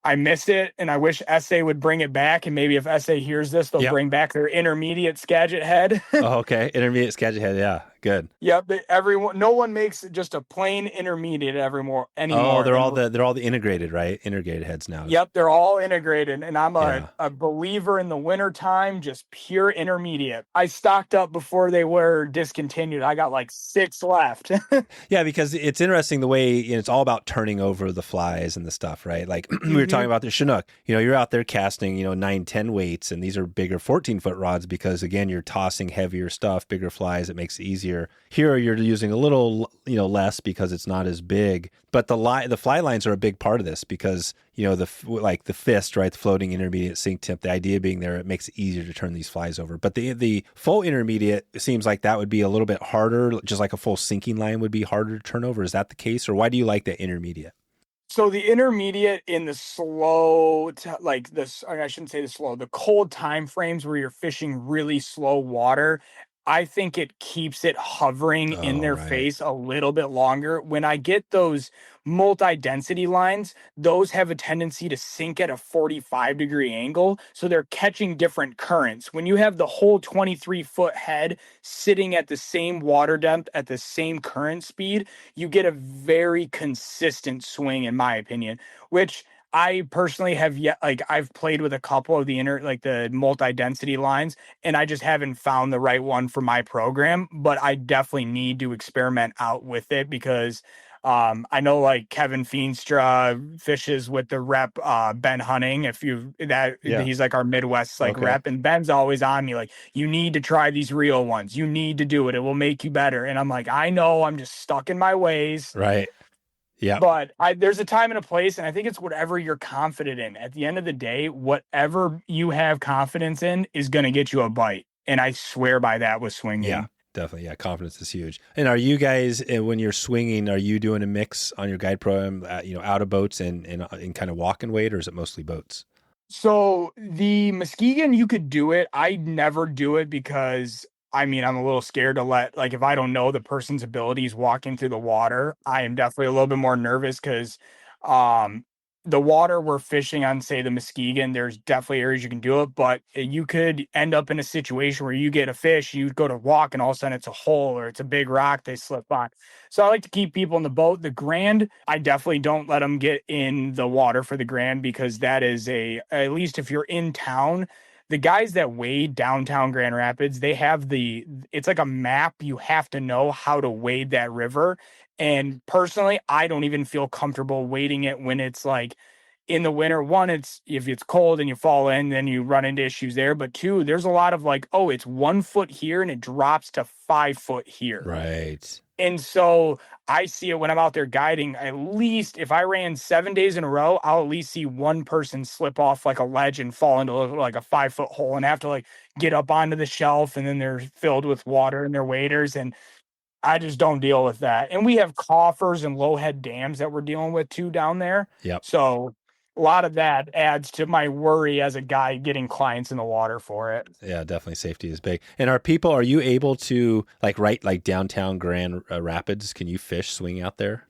I miss it, and I wish SA would bring it back. And maybe if SA hears this, they'll bring back their intermediate Skagit head. Oh, okay, intermediate Skagit head. Yeah, good. Yep, no one makes just a plain intermediate anymore. Oh, they're all the integrated, right? Integrated heads now. Yep, they're all integrated, and I'm a believer in the wintertime, just pure intermediate. I stocked up before they were discontinued. I got like 6 left. Yeah, because it's interesting the way it's all about turning over the flies and the stuff, right? Like we were talking about the Chinook. You're out there casting 9, 10 weights, and these are bigger 14-foot rods because again you're tossing heavier stuff, bigger flies. It makes it easier. Here you're using a little less because it's not as big, but the fly lines are a big part of this because the fist, right, the floating intermediate sink tip, the idea being there, it makes it easier to turn these flies over. But the full intermediate, it seems like that would be a little bit harder, just like a full sinking line would be harder to turn over. Is that the case, or why do you like the intermediate? So the intermediate in the slow, I shouldn't say the slow, the cold time frames where you're fishing really slow water, I think it keeps it hovering in their face a little bit longer. When I get those multi-density lines, those have a tendency to sink at a 45-degree angle, so they're catching different currents. When you have the whole 23-foot head sitting at the same water depth at the same current speed, you get a very consistent swing, in my opinion, which I personally have I've played with a couple of the multi-density lines, and I just haven't found the right one for my program, but I definitely need to experiment out with it because I know like Kevin Feenstra fishes with the rep Ben Hunting. If you that Yeah. he's like our Midwest like Okay. rep, and Ben's always on me like, you need to try these real ones. You need to do it. It will make you better. And I'm like, I know, I'm just stuck in my ways. Right. Yeah. But there's a time and a place, and I think it's whatever you're confident in. At the end of the day, whatever you have confidence in is going to get you a bite. And I swear by that with Yeah. swinging. Definitely. Yeah. Confidence is huge. And are you guys, when you're swinging, are you doing a mix on your guide program, out of boats and kind of walk and wait, or is it mostly boats? So the Muskegon, you could do it. I never do it because I mean, I'm a little scared to let, like, if I don't know the person's abilities walking through the water, I am definitely a little bit more nervous because um, the water we're fishing on, say the Muskegon, there's definitely areas you can do it, but you could end up in a situation where you get a fish, you go to walk, and all of a sudden it's a hole or it's a big rock they slip on. So I like to keep people in the boat. The Grand, I definitely don't let them get in the water for the Grand because that is at least if you're in town, the guys that wade downtown Grand Rapids, they have it's like a map. You have to know how to wade that river. And personally, I don't even feel comfortable wading it when it's like in the winter. One, it's if it's cold and you fall in, then you run into issues there. But two, there's a lot of like, oh, it's 1 foot here and it drops to 5 foot here. Right. And so I see it when I'm out there guiding. At least if I ran 7 days in a row, I'll at least see one person slip off like a ledge and fall into like a 5 foot hole and have to like get up onto the shelf, and then they're filled with water and they're waders. And I just don't deal with that. And we have coffers and low head dams that we're dealing with too down there. Yep. So a lot of that adds to my worry as a guy getting clients in the water for it. Yeah, definitely safety is big. And are you able to like downtown Grand Rapids? Can you fish swing out there?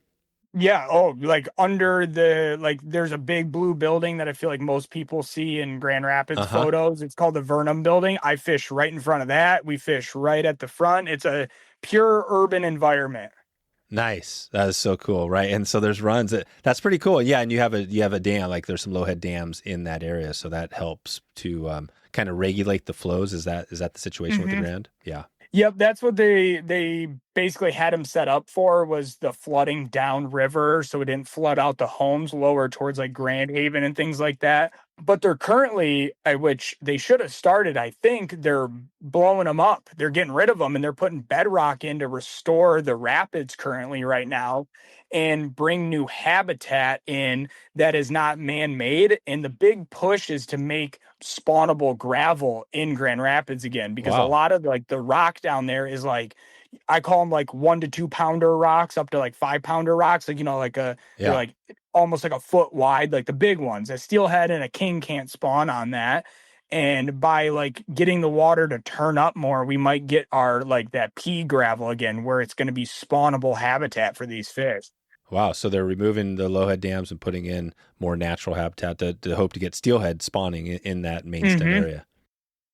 Yeah. Oh, like under there's a big blue building that I feel like most people see in Grand Rapids Uh-huh. photos. It's called the Vernum Building. I fish right in front of that. We fish right at the front. It's a pure urban environment. Nice. That is so cool, right? And so there's runs that's pretty cool. Yeah, and you have a dam, like there's some low head dams in that area, so that helps to kind of regulate the flows. Is that the situation with the Grand? Yeah. Yep, that's what they basically had him set up for, was the flooding downriver, so it didn't flood out the homes lower towards like Grand Haven and things like that. But they're currently, which they should have started, I think, they're blowing them up. They're getting rid of them and they're putting bedrock in to restore the rapids currently right now and bring new habitat in that is not man-made. And the big push is to make spawnable gravel in Grand Rapids again, because a Wow. lot of like the rock down there is like, I call them like 1 to 2 pounder rocks up to like 5 pounder rocks. Like, like they're like almost like a foot wide, like the big ones. A steelhead and a king can't spawn on that. And by like getting the water to turn up more, we might get our like that pea gravel again, where it's going to be spawnable habitat for these fish. Wow. So they're removing the low head dams and putting in more natural habitat to hope to get steelhead spawning in that main stem area.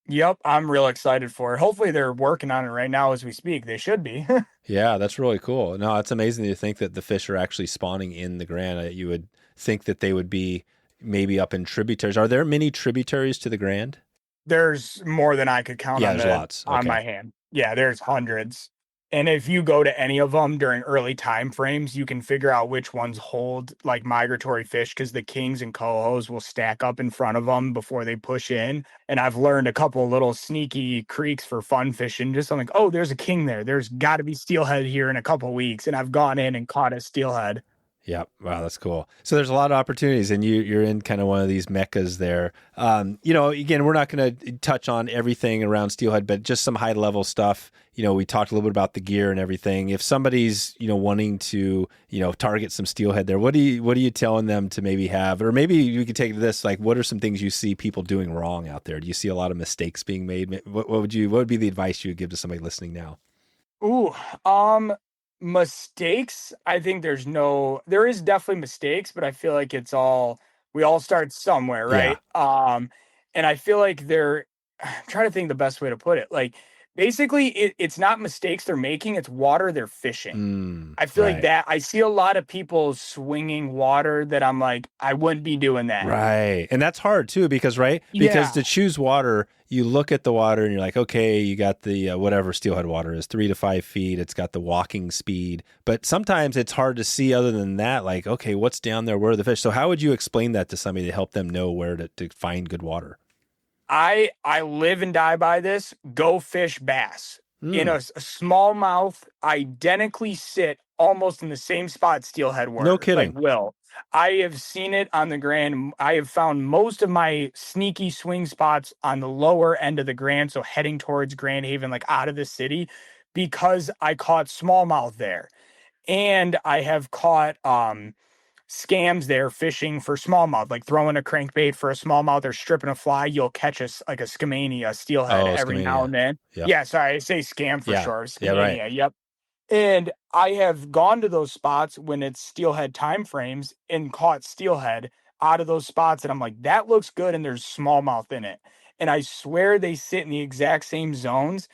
Yep, I'm real excited for it. Hopefully they're working on it right now as we speak. They should be. Yeah, that's really cool. No, it's amazing to think that the fish are actually spawning in the Grand. You would think that they would be maybe up in tributaries. Are there many tributaries to the Grand? There's more than I could count there's lots. Okay. on my hand. Yeah, there's hundreds. And if you go to any of them during early time frames, you can figure out which ones hold like migratory fish, because the kings and cohos will stack up in front of them before they push in. And I've learned a couple little sneaky creeks for fun fishing. Just I'm like, oh, there's a king there. There's got to be steelhead here in a couple weeks. And I've gone in and caught a steelhead. Yeah. Wow, that's cool. So there's a lot of opportunities, and you're in kind of one of these meccas there. Again, we're not going to touch on everything around steelhead, but just some high level stuff. We talked a little bit about the gear and everything. If somebody's wanting to target some steelhead there, what are you telling them to maybe have, or maybe you could take this, like, what are some things you see people doing wrong out there? Do you see a lot of mistakes being made? What would be the advice you would give to somebody listening now? Ooh, mistakes. I think there is definitely mistakes, but I feel like we all start somewhere, right? And I feel like I'm trying to think the best way to put it. Like, Basically, it's not mistakes they're making, it's water they're fishing. I feel like Right. that I see a lot of people swinging water that I'm like, I wouldn't be doing that. Right. And that's hard too, because, right? Because Yeah. to choose water, you look at the water and you're like, okay, you got the whatever steelhead water is, 3 to 5 feet. It's got the walking speed. But sometimes it's hard to see other than that. Like, okay, what's down there? Where are the fish? So, how would you explain that to somebody to help them know where to find good water? I live and die by this. Go fish bass in Mm, a smallmouth, identically sit almost in the same spot steelhead no were. Like kidding. Will, I have seen it on the Grand. I have found most of my sneaky swing spots on the lower end of the Grand, so heading towards Grand Haven, like out of the city, because I caught smallmouth there, and I have caught scams there fishing for smallmouth, like throwing a crankbait for a smallmouth or stripping a fly. You'll catch a skamania, a steelhead Oh, every now Skamania. and then. Yep. Yeah, sorry, I say scam for Yeah. sure. Yeah. Right. Skamania, yep. And I have gone to those spots when it's steelhead time frames and caught steelhead out of those spots. And I'm like, that looks good. And there's smallmouth in it. And I swear they sit in the exact same zones.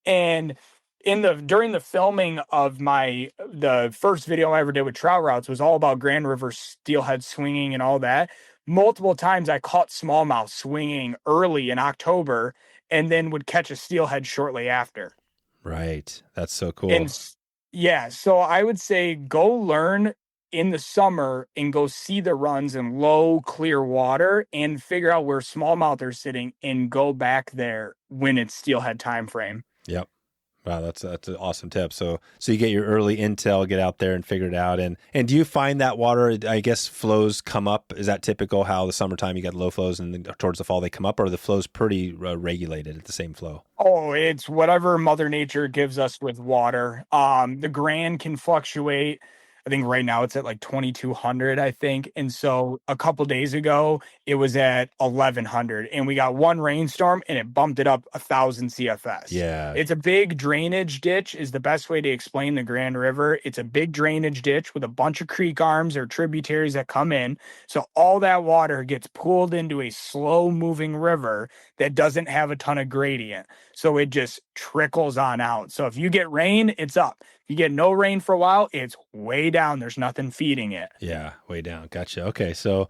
And in the during the filming of the first video I ever did with trout routes was all about Grand River steelhead swinging and all that. Multiple times I caught smallmouth swinging early in October and then would catch a steelhead shortly after. Right. That's so And cool. yeah, so I would say go learn in the summer and go see the runs in low, clear water and figure out where smallmouth are sitting and go back there when it's steelhead time frame. Yep. Wow, that's an awesome tip. So you get your early intel, get out there and figure it out. And do you find that water, I guess, flows come up? Is that typical how the summertime you got low flows and then towards the fall they come up, or are the flows pretty regulated at the same flow? Oh, it's whatever Mother Nature gives us with water. The Grand can fluctuate. I think right now it's at like 2,200, I think. And so a couple days ago, it was at 1,100, and we got one rainstorm and it bumped it up 1,000 CFS. Yeah. It's a big drainage ditch, is the best way to explain the Grand River. It's a big drainage ditch with a bunch of creek arms or tributaries that come in. So all that water gets pulled into a slow moving river that doesn't have a ton of gradient. So it just trickles on out. So if you get rain, it's up. If you get no rain for a while, it's way down. There's nothing feeding it. Yeah, way down. Gotcha. Okay, so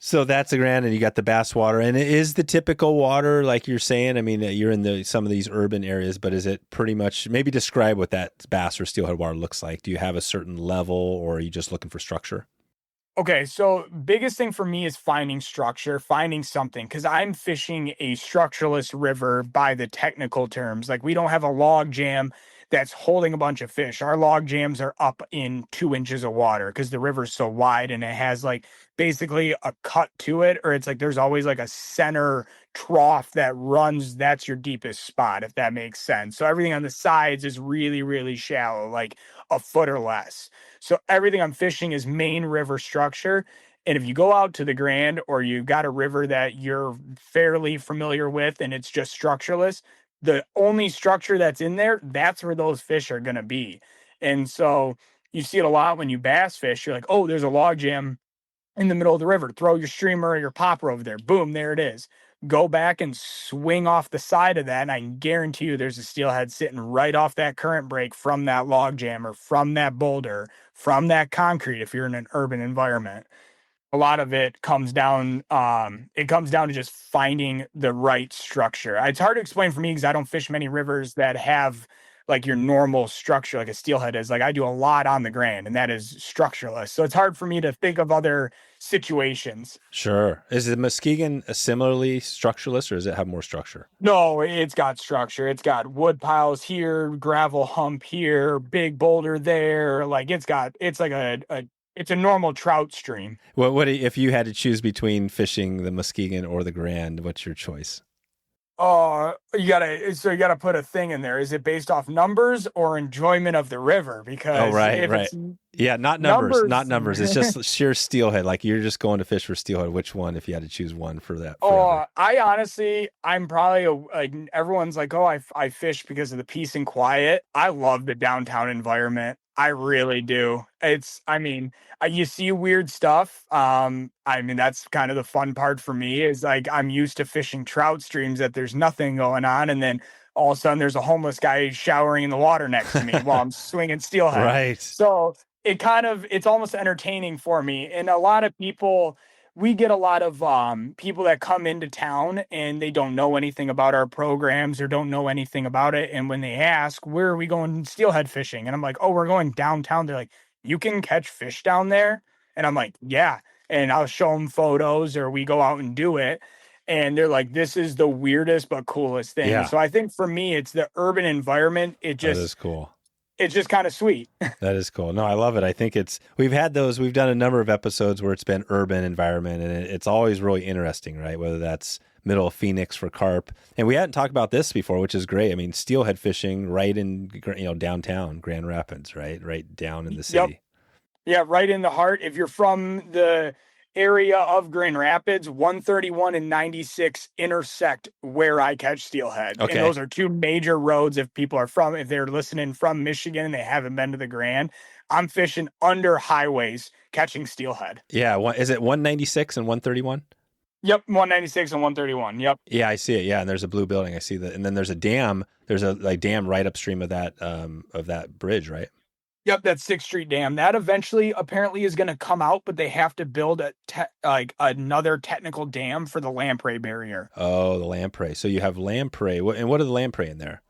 that's the Grand, and you got the bass water, and it is the typical water, like you're saying. I mean, you're in some of these urban areas, but is it pretty much? Maybe describe what that bass or steelhead water looks like. Do you have a certain level, or are you just looking for structure? Okay, so biggest thing for me is finding structure, finding something, because I'm fishing a structureless river by the technical terms. Like we don't have a log jam that's holding a bunch of fish. Our log jams are up in 2 inches of water because the river's so wide and it has like basically a cut to it, or it's like there's always like a center trough that runs. That's your deepest spot, if that makes sense. So everything on the sides is really, really shallow, like a foot or less. So everything I'm fishing is main river structure. And if you go out to the Grand or you got a river that you're fairly familiar with and it's just structureless, the only structure that's in there, that's where those fish are going to be. And so you see it a lot when you bass fish. You're like, oh, there's a log jam in the middle of the river. Throw your streamer or your popper over there. Boom, there it is. Go back and swing off the side of that, and I can guarantee you there's a steelhead sitting right off that current break from that log jam or from that boulder, from that concrete if you're in an urban environment. A lot of it comes down to just finding the right structure. It's hard to explain for me because I don't fish many rivers that have like your normal structure like a steelhead is. Like I do a lot on the Grand and that is structureless, so it's hard for me to think of other situations. Sure. Is the Muskegon similarly structureless, or does it have more structure? No, it's got structure. It's got wood piles here, gravel hump here, big boulder there. Like it's like it's a normal trout stream. What if you had to choose between fishing the Muskegon or the Grand? What's your choice? Oh, you gotta put a thing in there. Is it based off numbers or enjoyment of the river? Oh, Because right, if right. it's Yeah, not numbers, not numbers, numbers. It's just sheer steelhead. Like you're just going to fish for steelhead. Which one, if you had to choose one for that forever? I honestly, I'm probably like everyone's like, oh, I fish because of the peace and quiet. I love the downtown environment. I really do. I mean, you see weird stuff. I mean, that's kind of the fun part for me is like I'm used to fishing trout streams that there's nothing going on, and then all of a sudden there's a homeless guy showering in the water next to me while I'm swinging steelhead. Right. So it's almost entertaining for me. And a lot of people, we get a lot of people that come into town and they don't know anything about our programs or don't know anything about it. And when they ask, where are we going steelhead fishing? And I'm like, oh, we're going downtown. They're like, you can catch fish down there? And I'm like, yeah. And I'll show them photos or we go out and do it. And they're like, this is the weirdest but coolest thing. Yeah. So I think for me, it's the urban environment. That is cool. It's just kind of sweet. That is cool. No, I love it. I think we've done a number of episodes where it's been urban environment, and it's always really interesting, right? Whether that's middle of Phoenix for carp. And we hadn't talked about this before, which is great. I mean, steelhead fishing right in, downtown Grand Rapids, right down in the city. Yep. Yeah, right in the heart. If you're from the area of Grand Rapids, 131 and 96 intersect where I catch steelhead. Okay. And those are two major roads if they're listening from Michigan and they haven't been to the Grand. I'm fishing under highways catching steelhead. Yeah. Is it 196 and 131? Yep, 196 and 131. Yep. Yeah, I see it. Yeah, and there's a blue building. I see that. And then there's a dam. There's a dam right upstream of that bridge, right? Yep, that's 6th Street Dam. That eventually apparently is going to come out, but they have to build another technical dam for the lamprey barrier. Oh, the lamprey. So you have lamprey. And what are the lamprey in there?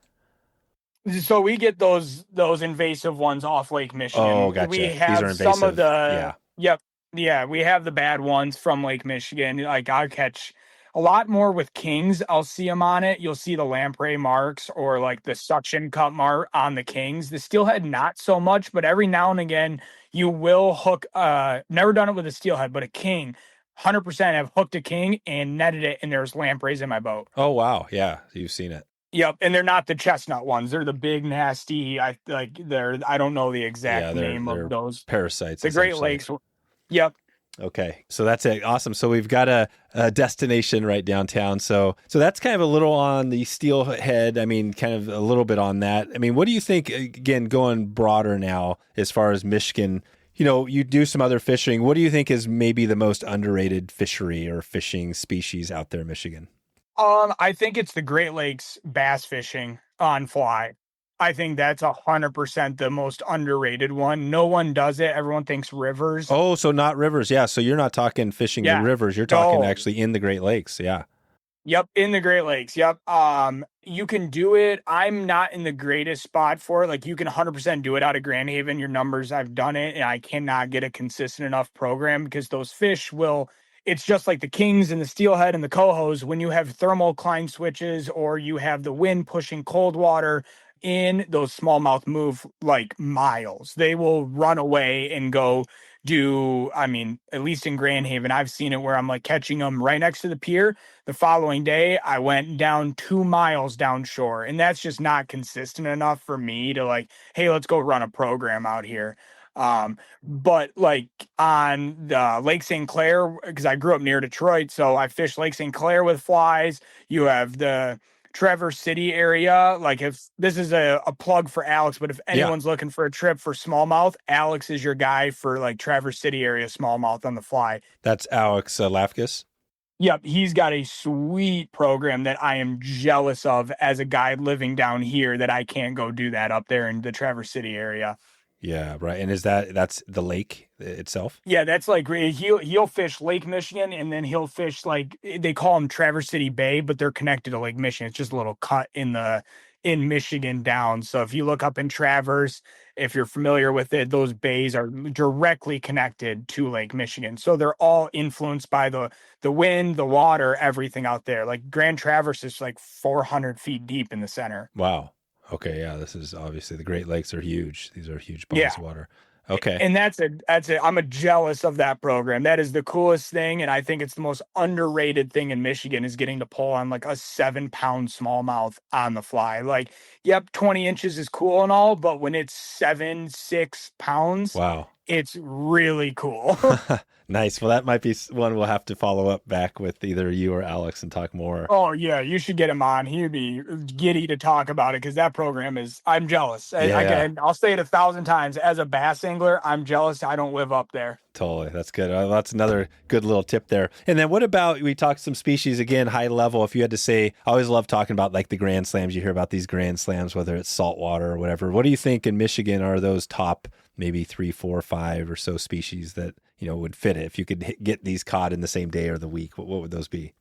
So we get those invasive ones off Lake Michigan. Oh, gotcha. We have These are invasive. some of the Yep. We have the bad ones from Lake Michigan. Like I'll catch a lot more with kings. I'll see them on it. You'll see the lamprey marks or like the suction cut mark on the kings. The steelhead, not so much, but every now and again you will hook. Never done it with a steelhead, but a king. 100% have hooked a king and netted it, and there's lampreys in my boat. Oh wow, yeah, you've seen it. Yep, and they're not the chestnut ones. They're the big, nasty. I don't know the exact name of those parasites. The Great Lakes. Yep. Okay, so that's it. Awesome. So we've got a destination right downtown. So that's kind of a little on the steelhead. I mean, kind of a little bit on that. I mean, what do you think, again, going broader now as far as Michigan, you do some other fishing. What do you think is maybe the most underrated fishery or fishing species out there in Michigan? I think it's the Great Lakes bass fishing on fly. I think that's 100% the most underrated one. No one does it. Everyone thinks rivers. Oh, so not rivers. Yeah. So you're not talking fishing in rivers. You're talking actually in the Great Lakes. Yeah. Yep. In the Great Lakes. Yep. You can do it. I'm not in the greatest spot for it. Like you can 100% do it out of Grand Haven. Your numbers, I've done it, and I cannot get a consistent enough program because those fish it's just like the kings and the steelhead and the cohos. When you have thermocline switches or you have the wind pushing cold water in, those smallmouth move like miles. They will run away and go at least in Grand Haven, I've seen it where I'm like catching them right next to the pier. The following day, I went down 2 miles down shore, and that's just not consistent enough for me to like, hey, let's go run a program out here. But like on the Lake St. Clair, because I grew up near Detroit, so I fished Lake St. Clair with flies. You have the Traverse City area. Like if this is a plug for Alex, but if anyone's looking for a trip for smallmouth, Alex is your guy for like Traverse City area smallmouth on the fly. That's Alex Lafkus. Yep, he's got a sweet program that I am jealous of as a guy living down here that I can't go do that up there in the Traverse City area. Yeah, right. And that's the lake itself? Yeah, that's like he'll fish Lake Michigan, and then he'll fish like they call them Traverse City Bay, but they're connected to Lake Michigan. It's just a little cut in Michigan down. So if you look up in Traverse, if you're familiar with it, those bays are directly connected to Lake Michigan. So they're all influenced by the wind, the water, everything out there. Like Grand Traverse is like 400 feet deep in the center. Wow. Okay, yeah, this is obviously the Great Lakes are huge. These are huge bodies of water. Okay. And that's it. I'm jealous of that program. That is the coolest thing. And I think it's the most underrated thing in Michigan is getting to pull on like a 7-pound smallmouth on the fly. Like, yep, 20 inches is cool and all, but when it's 6 pounds, wow, it's really cool. Nice. Well, that might be one we'll have to follow up back with either you or Alex and talk more. Oh yeah, you should get him on. He'd be giddy to talk about it because that program is. I'm jealous. Yeah. I'll say it 1,000 times. As a bass angler, I'm jealous. I don't live up there. Totally. That's good. That's another good little tip there. And then what about, we talked some species again, high level. If you had to say, I always love talking about like the Grand Slams. You hear about these Grand Slams, whether it's saltwater or whatever. What do you think in Michigan are those top maybe 3, 4, 5 or so species that, would fit it? If you could get these caught in the same day or the week, what would those be?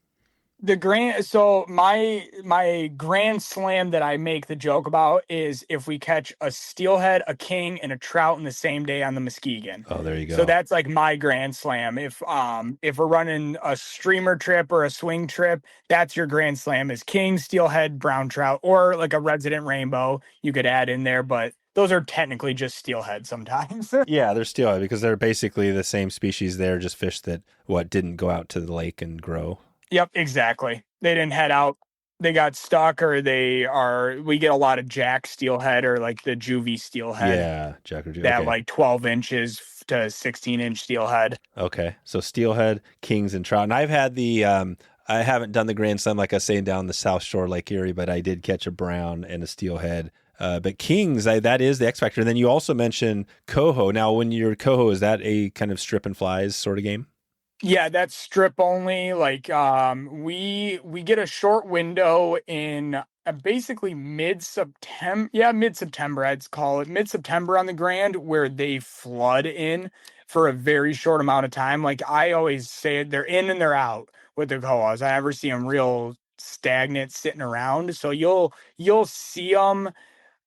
So my Grand Slam that I make the joke about is if we catch a steelhead, a king, and a trout in the same day on the Muskegon. Oh, there you go. So that's like my Grand Slam. If we're running a streamer trip or a swing trip, that's your Grand Slam is king, steelhead, brown trout, or like a resident rainbow you could add in there, but those are technically just steelhead sometimes. Yeah, they're steelhead because they're basically the same species. They're just fish that didn't go out to the lake and grow. Yep, exactly. They didn't head out. They got stuck, or we get a lot of jack steelhead or like the juvie steelhead. Yeah, jack or juvie. That like 12 inches to 16-inch steelhead. Okay, so steelhead, kings, and trout. And I've had I haven't done the Grand Slam like I was saying down the South Shore, Lake Erie, but I did catch a brown and a steelhead. But kings, that is the X factor. And then you also mentioned coho. Now, when you're coho, is that a kind of strip and flies sort of game? Yeah, that's strip only. Like we get a short window in basically mid-September. Yeah, mid-September, I'd call it. Mid-September on the Grand, where they flood in for a very short amount of time. Like I always say, they're in and they're out with the cohos. I never see them real stagnant sitting around. So you'll see them.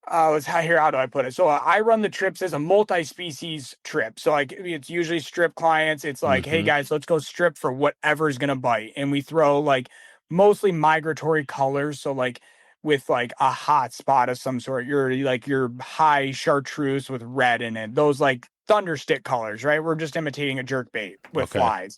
How do I put it? So I run the trips as a multi-species trip. So like it's usually strip clients. It's like, hey guys, let's go strip for whatever's gonna bite, and we throw like mostly migratory colors. So like with like a hot spot of some sort, your high chartreuse with red in it. Those like thunderstick colors, right? We're just imitating a jerkbait with flies.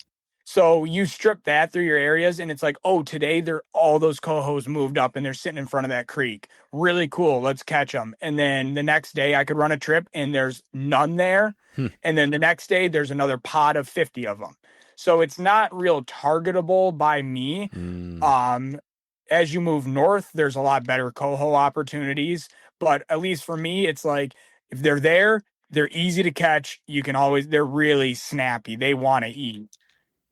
So you strip that through your areas, and it's like, oh, today all those cohos moved up and they're sitting in front of that creek. Really cool. Let's catch them. And then the next day I could run a trip and there's none there. And then the next day there's another pod of 50 of them. So it's not real targetable by me. As you move north, there's a lot better coho opportunities. But at least for me, it's like if they're there, they're easy to catch. They're really snappy. They want to eat.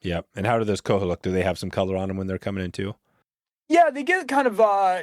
Yep. And how do those coho look? Do they have some color on them when they're coming in too? Yeah, they get kind of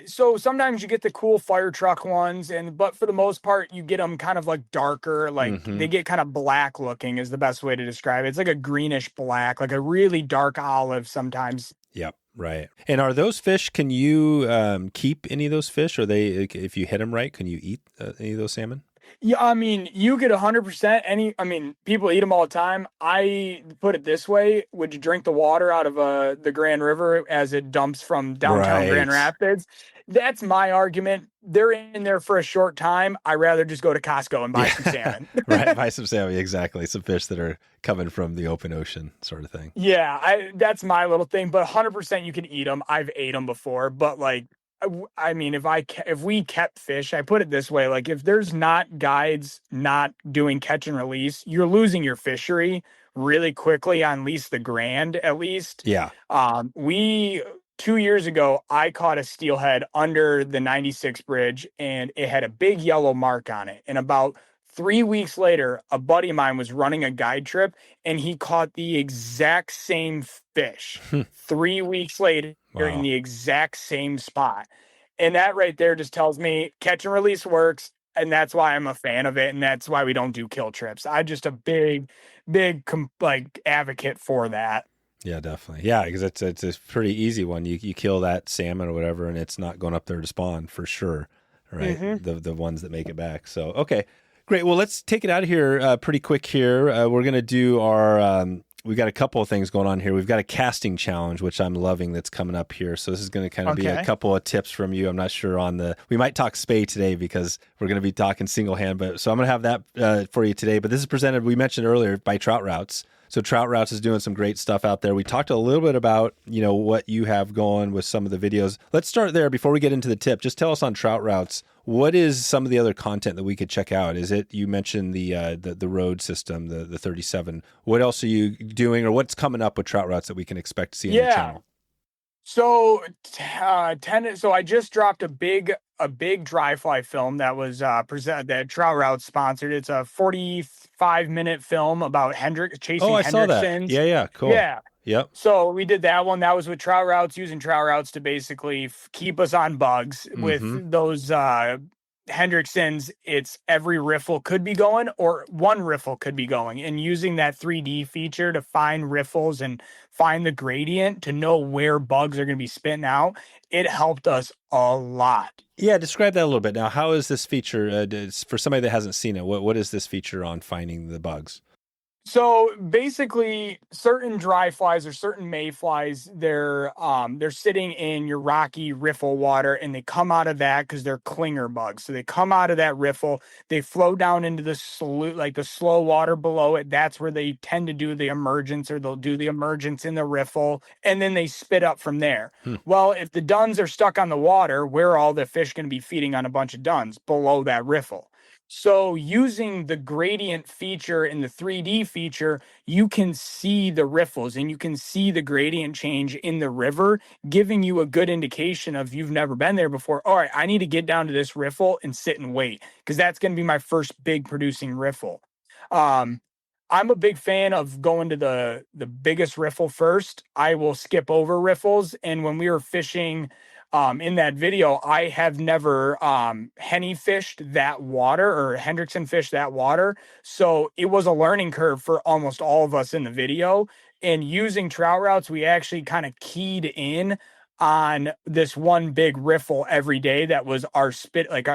so sometimes you get the cool fire truck ones, but for the most part you get them kind of like darker, like they get kind of black looking is the best way to describe it. It's like a greenish black, like a really dark olive sometimes. Yep, right. And are those fish, can you keep any of those fish? Or if you hit them right, can you eat any of those salmon? Yeah, I mean, you get 100%. People eat them all the time. I put it this way: would you drink the water out of the Grand River as it dumps from downtown Grand Rapids? That's my argument. They're in there for a short time. I'd rather just go to Costco and buy some salmon. Right, buy some salmon, exactly. Some fish that are coming from the open ocean sort of thing. Yeah, that's my little thing. But 100% you can eat them. I've ate them before, but like, I mean, if we kept fish, I put it this way, like if there's not guides not doing catch and release, you're losing your fishery really quickly on at least the Grand, at least. Yeah. 2 years ago, I caught a steelhead under the 96 bridge and it had a big yellow mark on it. And about 3 weeks later, a buddy of mine was running a guide trip and he caught the exact same fish 3 weeks later in the exact same spot. And that right there just tells me catch and release works. And that's why I'm a fan of it. And that's why we don't do kill trips. I'm just a big advocate for that. Yeah, definitely. Yeah, because it's a pretty easy one. You kill that salmon or whatever, and it's not going up there to spawn for sure, right? The ones that make it back. So, okay. Great. Well, let's take it out of here pretty quick here. We're going to do we've got a couple of things going on here. We've got a casting challenge, which I'm loving, that's coming up here. So this is going to kind of be a couple of tips from you. I'm not sure we might talk spay today because we're going to be talking single hand, so I'm going to have that for you today. But this is presented, we mentioned earlier, by Trout Routes. So Trout Routes is doing some great stuff out there. We talked a little bit about, what you have going with some of the videos. Let's start there before we get into the tip. Just tell us on Trout Routes, what is some of the other content that we could check out? Is it, you mentioned the road system, the 37. What else are you doing, or what's coming up with Trout Routes that we can expect to see on your channel? So, so I just dropped a big dry fly film that was that Trout Route sponsored. It's a 45-minute film about chasing Oh, I saw that. Hendricksons. Yeah, cool. Yeah. Yep. So we did that one. That was with Trout Routes, using Trout Routes to basically keep us on bugs with those Hendricksons. It's every riffle could be going, or one riffle could be going, and using that 3D feature to find riffles and find the gradient to know where bugs are going to be spitting out. It helped us a lot. Yeah, describe that a little bit. Now, how is this feature, for somebody that hasn't seen it, what is this feature on finding the bugs? So basically, certain dry flies or certain mayflies, they're sitting in your rocky riffle water, and they come out of that because they're clinger bugs. So they come out of that riffle, they flow down into the the slow water below it. That's where they tend to do the emergence, or they'll do the emergence in the riffle, and then they spit up from there. Well, if the duns are stuck on the water, where are all the fish going to be feeding on a bunch of duns? Below that riffle. So using the gradient feature and the 3D feature, you can see the riffles and you can see the gradient change in the river, giving you a good indication of, you've never been there before. All right, I need to get down to this riffle and sit and wait, because that's going to be my first big producing riffle. I'm a big fan of going to the biggest riffle first. I will skip over riffles. And when we were fishing in that video, I have never henny fished that water, or Hendrickson fished that water. So it was a learning curve for almost all of us in the video. And using Trout Routes, we actually kind of keyed in on this one big riffle every day. That was our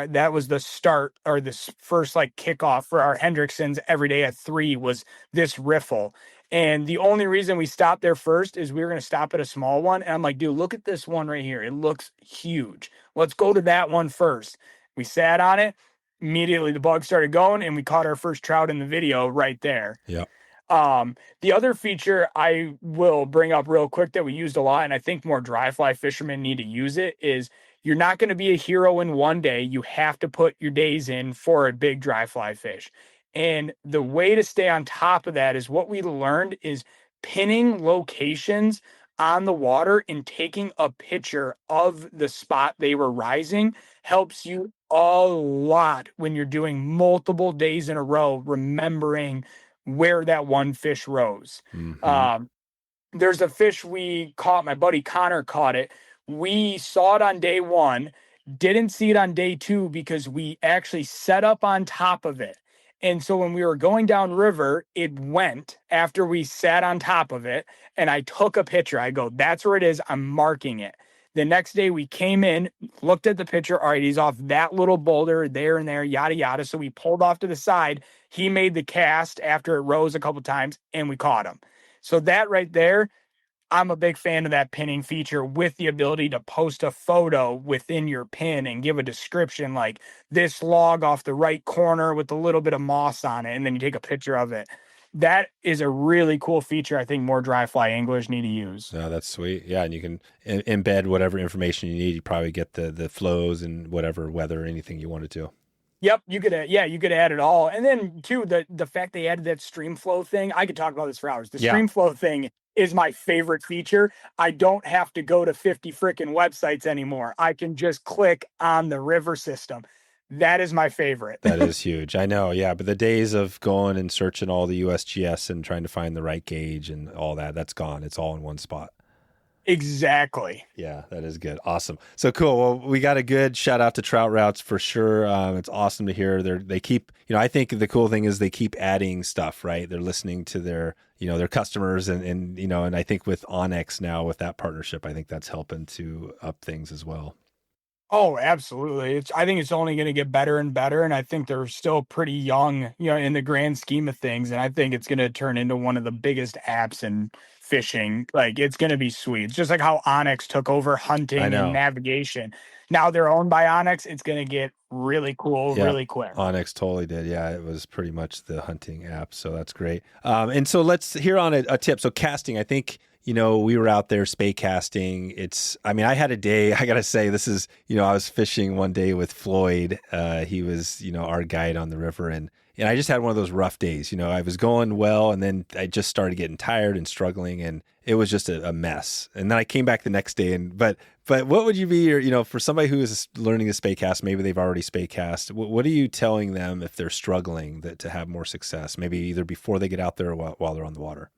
that was the start, or this first kickoff for our Hendricksons every day at 3 was this riffle. And the only reason we stopped there first is we were going to stop at a small one. And I'm like, dude, look at this one right here. It looks huge. Let's go to that one first. We sat on it. Immediately the bug started going, and we caught our first trout in the video right there. Yeah. The other feature I will bring up real quick that we used a lot, and I think more dry fly fishermen need to use it, is you're not going to be a hero in one day. You have to put your days in for a big dry fly fish. And the way to stay on top of that is, what we learned is pinning locations on the water and taking a picture of the spot they were rising helps you a lot when you're doing multiple days in a row, remembering where that one fish rose. There's a fish we caught, my buddy Connor caught it. We saw it on day 1, didn't see it on day 2 because we actually set up on top of it. And so when we were going down river, it went after we sat on top of it, and I took a picture. I go, that's where it is. I'm marking it. The next day we came in, looked at the picture. All right, he's off that little boulder there and there, yada, yada. So we pulled off to the side. He made the cast after it rose a couple times, and we caught him. So that right there, I'm a big fan of that pinning feature, with the ability to post a photo within your pin and give a description like this log off the right corner with a little bit of moss on it, and then you take a picture of it. That is a really cool feature I think more dry fly anglers need to use. Oh, that's sweet. Yeah, and you can embed whatever information you need. You probably get the flows and whatever weather, anything you wanted to. Yep, you could add it all. And then too, the fact they added that stream flow thing, I could talk about this for hours. The stream flow thing is my favorite feature. I don't have to go to 50 freaking websites anymore. I can just click on the river system. That is my favorite. That is huge. I know. Yeah. But the days of going and searching all the USGS and trying to find the right gauge and all that, that's gone. It's all in one spot. Exactly. Yeah, that is good. Awesome. So cool. Well, we got a good shout out to Trout Routes for sure. It's awesome to hear. They keep, I think the cool thing is they keep adding stuff, right? They're listening to their customers and I think with Onyx now, with that partnership, I think that's helping to up things as well. Oh, absolutely. I think it's only going to get better and better. And I think they're still pretty young, in the grand scheme of things. And I think it's going to turn into one of the biggest apps in fishing. Like, it's going to be sweet. It's just like how Onyx took over I hunting and know. navigation. Now they're owned by Onyx. It's going to get really cool Yeah. really quick. Onyx totally did. Yeah, it was pretty much the hunting app. So that's great. And so let's hear on a tip. So casting, I think, we were out there spay casting. I had a day, I got to say, this is, I was fishing one day with Floyd. He was, our guide on the river. And I just had one of those rough days. I was going well, and then I just started getting tired and struggling, and it was just a mess. And then I came back the next day, but what would you be your, for somebody who is learning to spay cast, maybe they've already spay cast, what are you telling them if they're struggling to have more success, maybe either before they get out there or while they're on the water?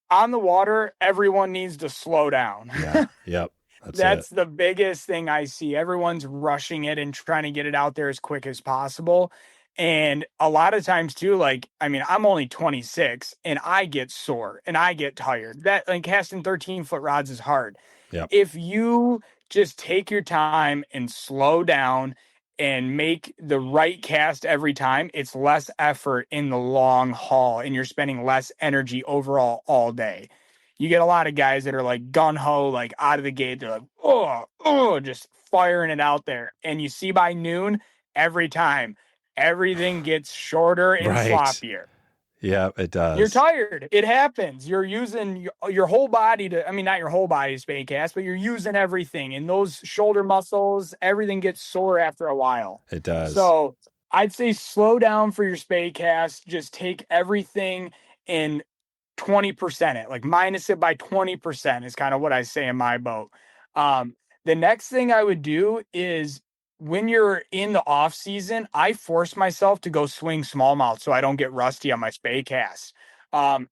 On the water, everyone needs to slow down. Yeah. Yep. That's the biggest thing I see. Everyone's rushing it and trying to get it out there as quick as possible. And a lot of times too, I'm only 26 and I get sore and I get tired. Casting 13-foot rods is hard. Yep. If you just take your time and slow down and make the right cast every time, it's less effort in the long haul and you're spending less energy overall all day. You get a lot of guys that are like gun-ho, like out of the gate. They're like, just firing it out there. And you see by noon, every time, everything gets shorter and sloppier. Yeah, it does. You're tired. It happens. You're using your whole body not your whole body to spay cast, but you're using everything. And those shoulder muscles, everything gets sore after a while. It does. So I'd say slow down for your spay cast. Just take everything and 20% it, like minus it by 20% is kind of what I say in my boat. The next thing I would do is when you're in the off season, I force myself to go swing smallmouth so I don't get rusty on my spay cast.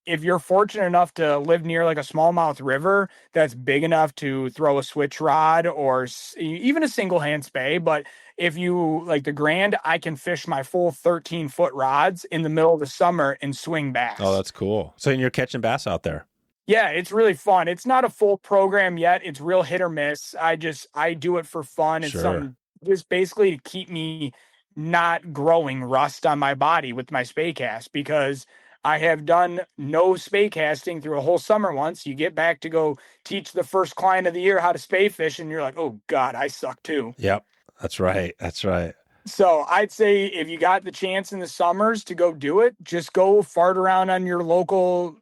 If you're fortunate enough to live near like a smallmouth river that's big enough to throw a switch rod or even a single hand spay, but if you like the Grand, I can fish my full 13-foot rods in the middle of the summer and swing bass. Oh, that's cool. So you're catching bass out there. Yeah, it's really fun. It's not a full program yet. It's real hit or miss. I do it for fun. It's something just basically to keep me not growing rust on my body with my spay cast, because I have done no spay casting through a whole summer once. You get back to go teach the first client of the year how to spay fish, and you're like, oh God, I suck too. Yep, that's right. That's right. So I'd say if you got the chance in the summers to go do it, just go fart around on your local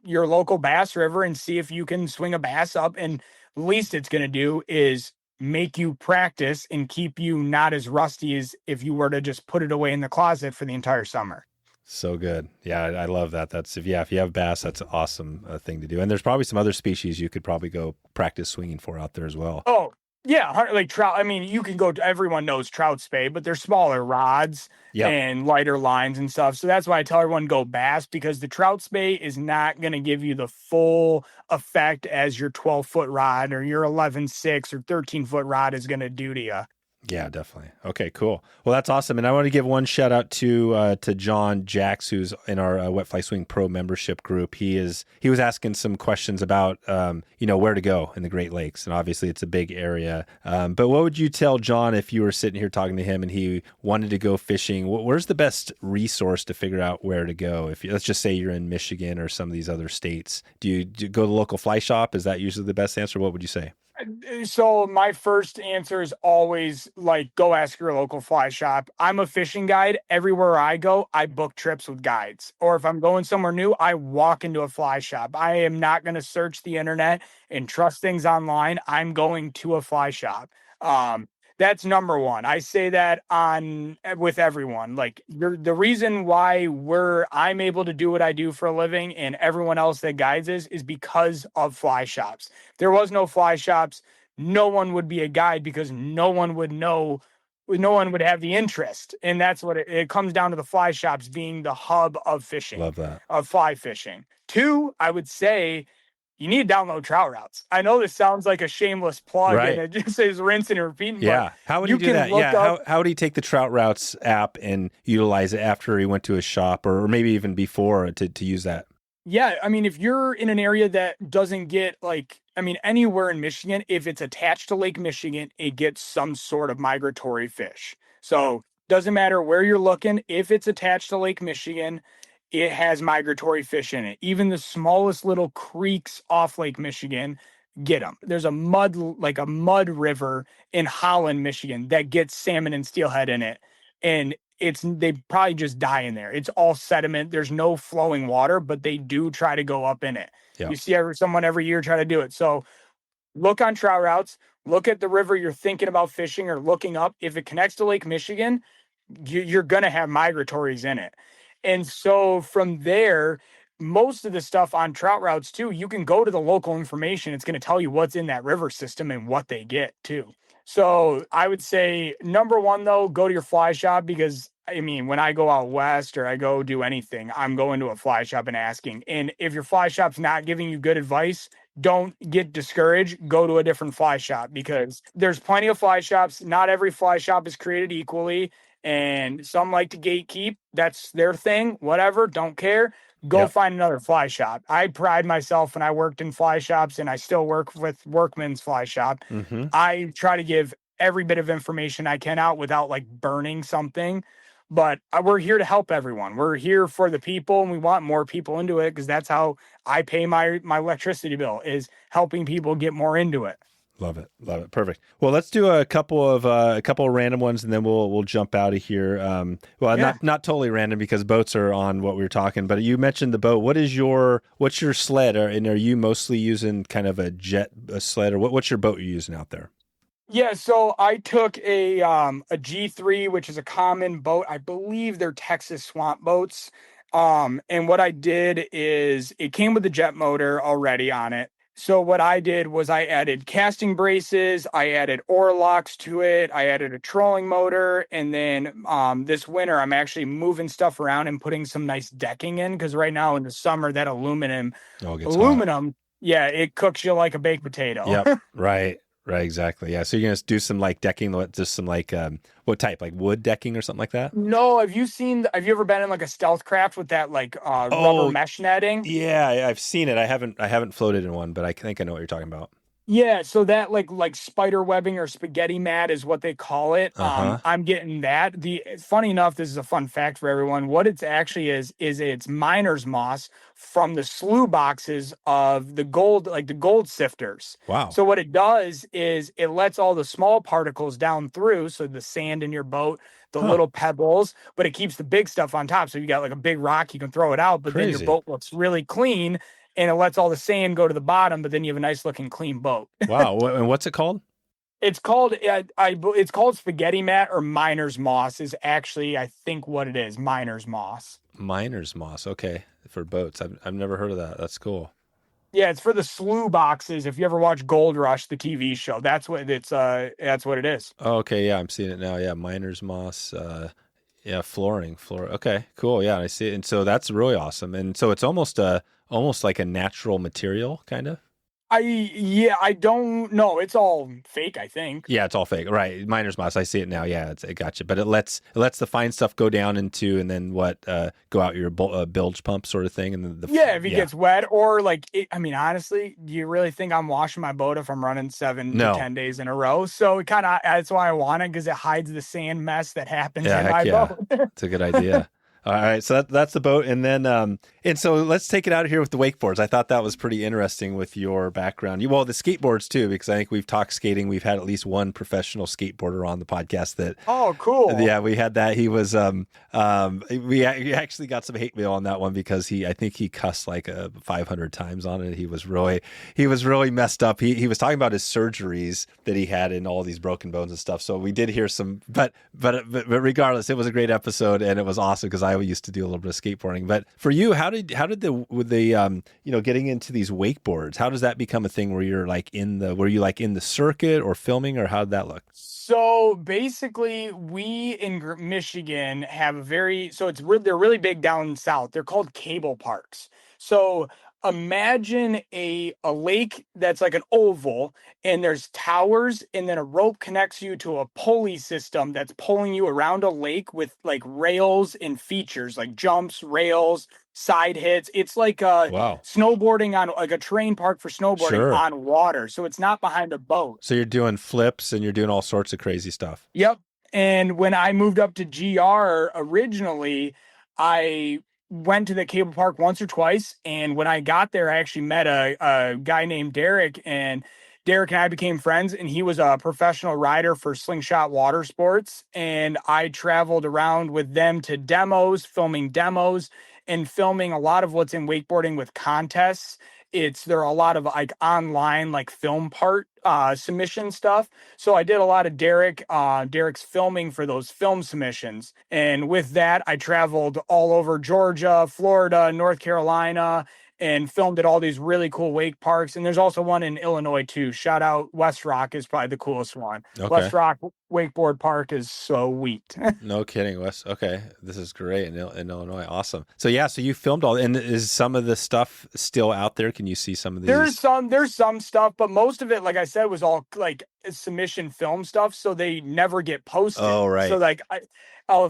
bass river and see if you can swing a bass up. And least it's going to do is make you practice and keep you not as rusty as if you were to just put it away in the closet for the entire summer. So good. Yeah, I love that. That's if you have bass, that's an awesome thing to do. And there's probably some other species you could probably go practice swinging for out there as well. Oh, yeah, like trout. I mean, you can go to, everyone knows trout spay, but they're smaller rods and lighter lines and stuff. So that's why I tell everyone go bass, because the trout spay is not going to give you the full effect as your 12-foot rod or your 11.6 or 13-foot rod is going to do to you. Yeah, definitely. Okay, cool. Well, that's awesome. And I want to give one shout out to John Jacks, who's in our Wet Fly Swing Pro membership group. He was asking some questions about, where to go in the Great Lakes. And obviously it's a big area. But what would you tell John if you were sitting here talking to him and he wanted to go fishing? Where's the best resource to figure out where to go? Let's just say you're in Michigan or some of these other states. Do you go to the local fly shop? Is that usually the best answer? What would you say? So my first answer is always like, go ask your local fly shop. I'm a fishing guide. Everywhere I go, I book trips with guides. Or if I'm going somewhere new, I walk into a fly shop. I am not going to search the internet and trust things online. I'm going to a fly shop. That's number one. I say that with everyone. Like, the reason why I'm able to do what I do for a living and everyone else that guides is because of fly shops. If there was no fly shops, no one would be a guide, because no one would know, no one would have the interest. And that's what it comes down to, the fly shops being the hub of fishing. Love that. Of fly fishing. Two, I would say, you need to download trout routes. I know this sounds like a shameless plug, and it just says rinse and repeat. Yeah. How would you do that? Yeah. How would he take the Trout Routes app and utilize it after he went to his shop, or maybe even before, to use that? Yeah. I mean, if you're in an area that doesn't get anywhere in Michigan, if it's attached to Lake Michigan, it gets some sort of migratory fish. So doesn't matter where you're looking. If it's attached to Lake Michigan, it has migratory fish in it. Even the smallest little creeks off Lake Michigan get them. There's a mud river in Holland, Michigan that gets salmon and steelhead in it. And they probably just die in there. It's all sediment. There's no flowing water, but they do try to go up in it. Yeah. You see someone every year try to do it. So look on trout routes, look at the river you're thinking about fishing or looking up. If it connects to Lake Michigan, you're going to have migratories in it. And so from there, most of the stuff on trout routes too, you can go to the local information. It's going to tell you what's in that river system and what they get too. So I would say number one, though, go to your fly shop, because I mean, when I go out west or I go do anything, I'm going to a fly shop and asking. And if your fly shop's not giving you good advice, don't get discouraged. Go to a different fly shop, because there's plenty of fly shops. Not every fly shop is created equally. And some like to gatekeep. That's their thing. Whatever. Don't care. Go find another fly shop. I pride myself when I worked in fly shops, and I still work with Workman's Fly Shop. Mm-hmm. I try to give every bit of information I can out without like burning something. But we're here to help everyone. We're here for the people, and we want more people into it, because that's how I pay my electricity bill, is helping people get more into it. Love it. Love it. Perfect. Well, let's do a couple of random ones, and then we'll jump out of here. Not totally random, because boats are on what we were talking, but you mentioned the boat. What's your sled? And are you mostly using kind of a sled, or what's your boat you're using out there? Yeah, so I took a G3, which is a common boat. I believe they're Texas swamp boats. And what I did is it came with a jet motor already on it. So what I did was I added casting braces, I added oar locks to it, I added a trolling motor, and then this winter I'm actually moving stuff around and putting some nice decking in, because right now in the summer that aluminum, yeah, it cooks you like a baked potato. Yep, right, exactly. Yeah, so you're gonna do some like decking, just some like what type, like wood decking or something like that? No, have you ever been in like a stealth craft with that like rubber mesh netting? Yeah, I've seen it. I haven't floated in one, but I think I know what you're talking about. Yeah, so that like spider webbing or spaghetti mat is what they call it. I'm getting that. Funny enough, this is a fun fact for everyone. What it's actually is it's miner's moss from the slough boxes of the gold sifters. Wow. So what it does is it lets all the small particles down through, so the sand in your boat, the little pebbles, but it keeps the big stuff on top. So you got like a big rock, you can throw it out, but then your boat looks really clean. And it lets all the sand go to the bottom, but then you have a nice looking clean boat. Wow. And what's it called? It's called it's called spaghetti mat, or miner's moss is actually, I think, what it is. Miner's moss. Miner's moss. Okay. For boats. I've never heard of that. That's cool. Yeah, it's for the slough boxes. If you ever watch Gold Rush, the TV show, that's what it is. Oh, okay. Yeah, I'm seeing it now. Yeah. Miner's moss. Yeah. Flooring. Okay, cool. Yeah. I see it. And so that's really awesome. And so it's almost like a natural material, kind of. I don't know. It's all fake, I think. Yeah, it's all fake. Right. Miner's moss. I see it now. Yeah, it got you. But it lets the fine stuff go down into, and then go out your bilge pump sort of thing. And then if it gets wet, or like, honestly, do you really think I'm washing my boat if I'm running 7 to 10 days in a row? So it kind of, that's why I want it, because it hides the sand mess that happens in my boat. It's a good idea. All right, so that's the boat, and then and so let's take it out of here with the wakeboards. I thought that was pretty interesting with your background. The skateboards too, because I think we've talked skating. We've had at least one professional skateboarder on the podcast. That cool. Yeah, we had that. He was we actually got some hate mail on that one, because I think he cussed like 500 times on it. He was really messed up. He was talking about his surgeries that he had and all these broken bones and stuff. So we did hear some, but regardless, it was a great episode, and it was awesome, because I used to do a little bit of skateboarding. But for you, how did getting into these wakeboards, how does that become a thing where you're like in the circuit or filming, or how did that look? So basically, we in Michigan have they're really big down south. They're called cable parks. So imagine a lake that's like an oval, and there's towers, and then a rope connects you to a pulley system that's pulling you around a lake with like rails and features like jumps, rails, side hits. It's like snowboarding on like a terrain park for snowboarding on water. So it's not behind a boat. So you're doing flips and you're doing all sorts of crazy stuff. Yep. And when I moved up to GR originally, I went to the cable park once or twice. And when I got there, I actually met a guy named Derek, and Derek and I became friends, and he was a professional rider for Slingshot Water Sports. And I traveled around with them to demos, filming demos and filming a lot of what's in wakeboarding with contests. There are a lot of like online, like film part submission stuff. So I did a lot of Derek's filming for those film submissions. And with that, I traveled all over Georgia, Florida, North Carolina, and filmed at all these really cool wake parks. And there's also one in Illinois too. Shout out West Rock is probably the coolest one. Okay. West Rock Wakeboard Park is so sweet. No kidding, Wes. Okay, this is great in Illinois. Awesome. So yeah, so you filmed all, and is some of the stuff still out there? Can you see some of these? There's some stuff, but most of it, like I said, was all like submission film stuff, so they never get posted. Oh, right. So like,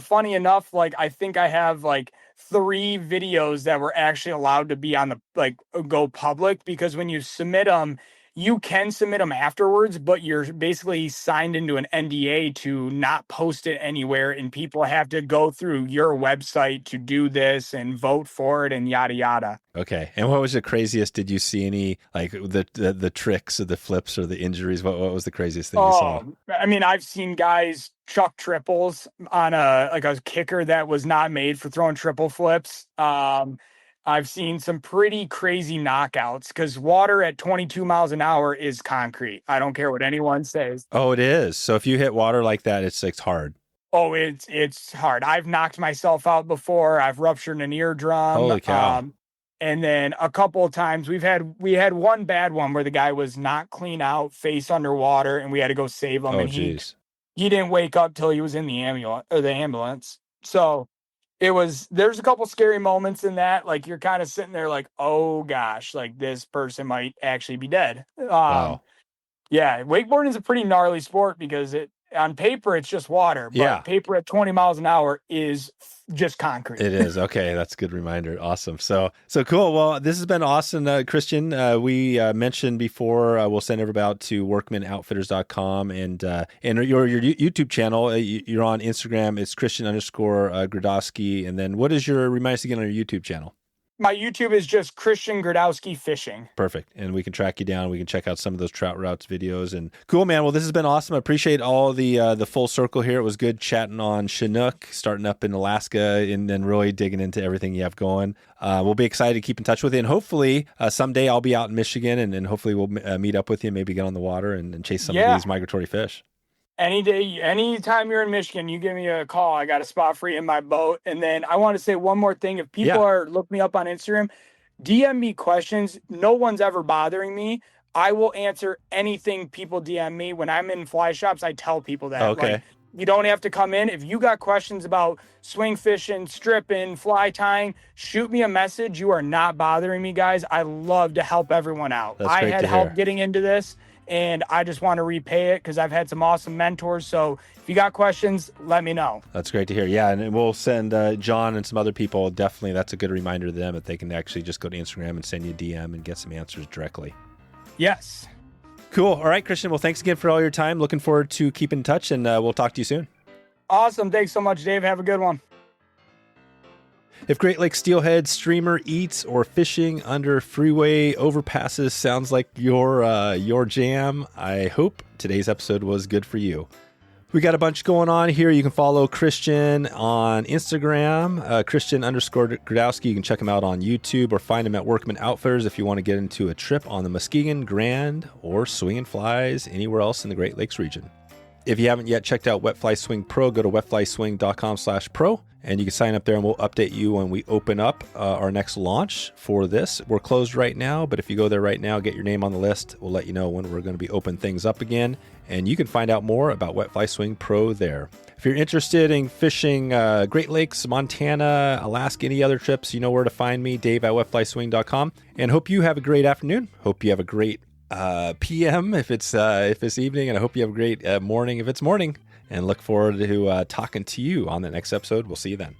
funny enough, like I think I have like 3 videos that were actually allowed to be on the go public, because when you submit them, you can submit them afterwards, but you're basically signed into an NDA to not post it anywhere, and people have to go through your website to do this and vote for it and yada yada. Okay. And what was the craziest? Did you see any like the tricks or the flips or the injuries? What was the craziest thing you saw? I mean, I've seen guys chuck triples on a kicker that was not made for throwing triple flips. I've seen some pretty crazy knockouts, because water at 22 miles an hour is concrete. I don't care what anyone says. Oh, it is. So if you hit water like that, it's hard. Oh, it's hard. I've knocked myself out before. I've ruptured an eardrum. Holy cow. And then a couple of times we had one bad one where the guy was not clean out, face underwater, and we had to go save him. Oh, and geez. he didn't wake up till he was in the ambulance. So there's a couple scary moments in that. Like, you're kind of sitting there like, oh gosh, like this person might actually be dead. Wow. Yeah, wakeboarding is a pretty gnarly sport, because on paper it's just water, but paper at 20 miles an hour is just concrete. It is. Okay, that's a good reminder. Awesome. So cool. Well, this has been awesome, Christian. We mentioned before, we'll send everybody out to workmanoutfitters.com, and your YouTube channel. You're on Instagram. It's Christian_Gradowski. And then remind us again on your YouTube channel? My YouTube is just Christian Gradowski Fishing. Perfect. And we can track you down. We can check out some of those trout routes videos. And cool, man. Well, this has been awesome. I appreciate all the full circle here. It was good chatting on Chinook, starting up in Alaska, and then really digging into everything you have going. We'll be excited to keep in touch with you. And hopefully someday I'll be out in Michigan, and hopefully we'll meet up with you, maybe get on the water and chase some of these migratory fish. Any day, anytime you're in Michigan, you give me a call. I got a spot for you in my boat. And then I want to say one more thing. If people are looking me up on Instagram, DM me questions. No one's ever bothering me. I will answer anything people DM me. When I'm in fly shops, I tell people that. Okay. Like, you don't have to come in. If you got questions about swing fishing, stripping, fly tying, shoot me a message. You are not bothering me, guys. I love to help everyone out. I had help getting into this, and I just want to repay it, because I've had some awesome mentors. So if you got questions, let me know. That's great to hear. Yeah, and we'll send John and some other people. Definitely, that's a good reminder to them that they can actually just go to Instagram and send you a DM and get some answers directly. Yes. Cool. All right, Christian. Well, thanks again for all your time. Looking forward to keeping in touch, and we'll talk to you soon. Awesome. Thanks so much, Dave. Have a good one. If Great Lakes steelhead, streamer eats, or fishing under freeway overpasses sounds like your jam, I hope today's episode was good for you. We got a bunch going on here. You can follow Christian on Instagram, Christian_Gradowski. You can check him out on YouTube, or find him at Workman Outfitters if you want to get into a trip on the Muskegon, Grand, or swinging flies anywhere else in the Great Lakes region. If you haven't yet checked out Wet Fly Swing Pro, go to wetflyswing.com/pro, and you can sign up there, and we'll update you when we open up our next launch for this. We're closed right now, but if you go there right now, get your name on the list. We'll let you know when we're going to be opening things up again, and you can find out more about Wet Fly Swing Pro there. If you're interested in fishing Great Lakes, Montana, Alaska, any other trips, you know where to find me, Dave at wetflyswing.com. And hope you have a great afternoon. Hope you have a great PM if it's evening, and I hope you have a great morning if it's morning, and look forward to talking to you on the next episode. We'll see you then.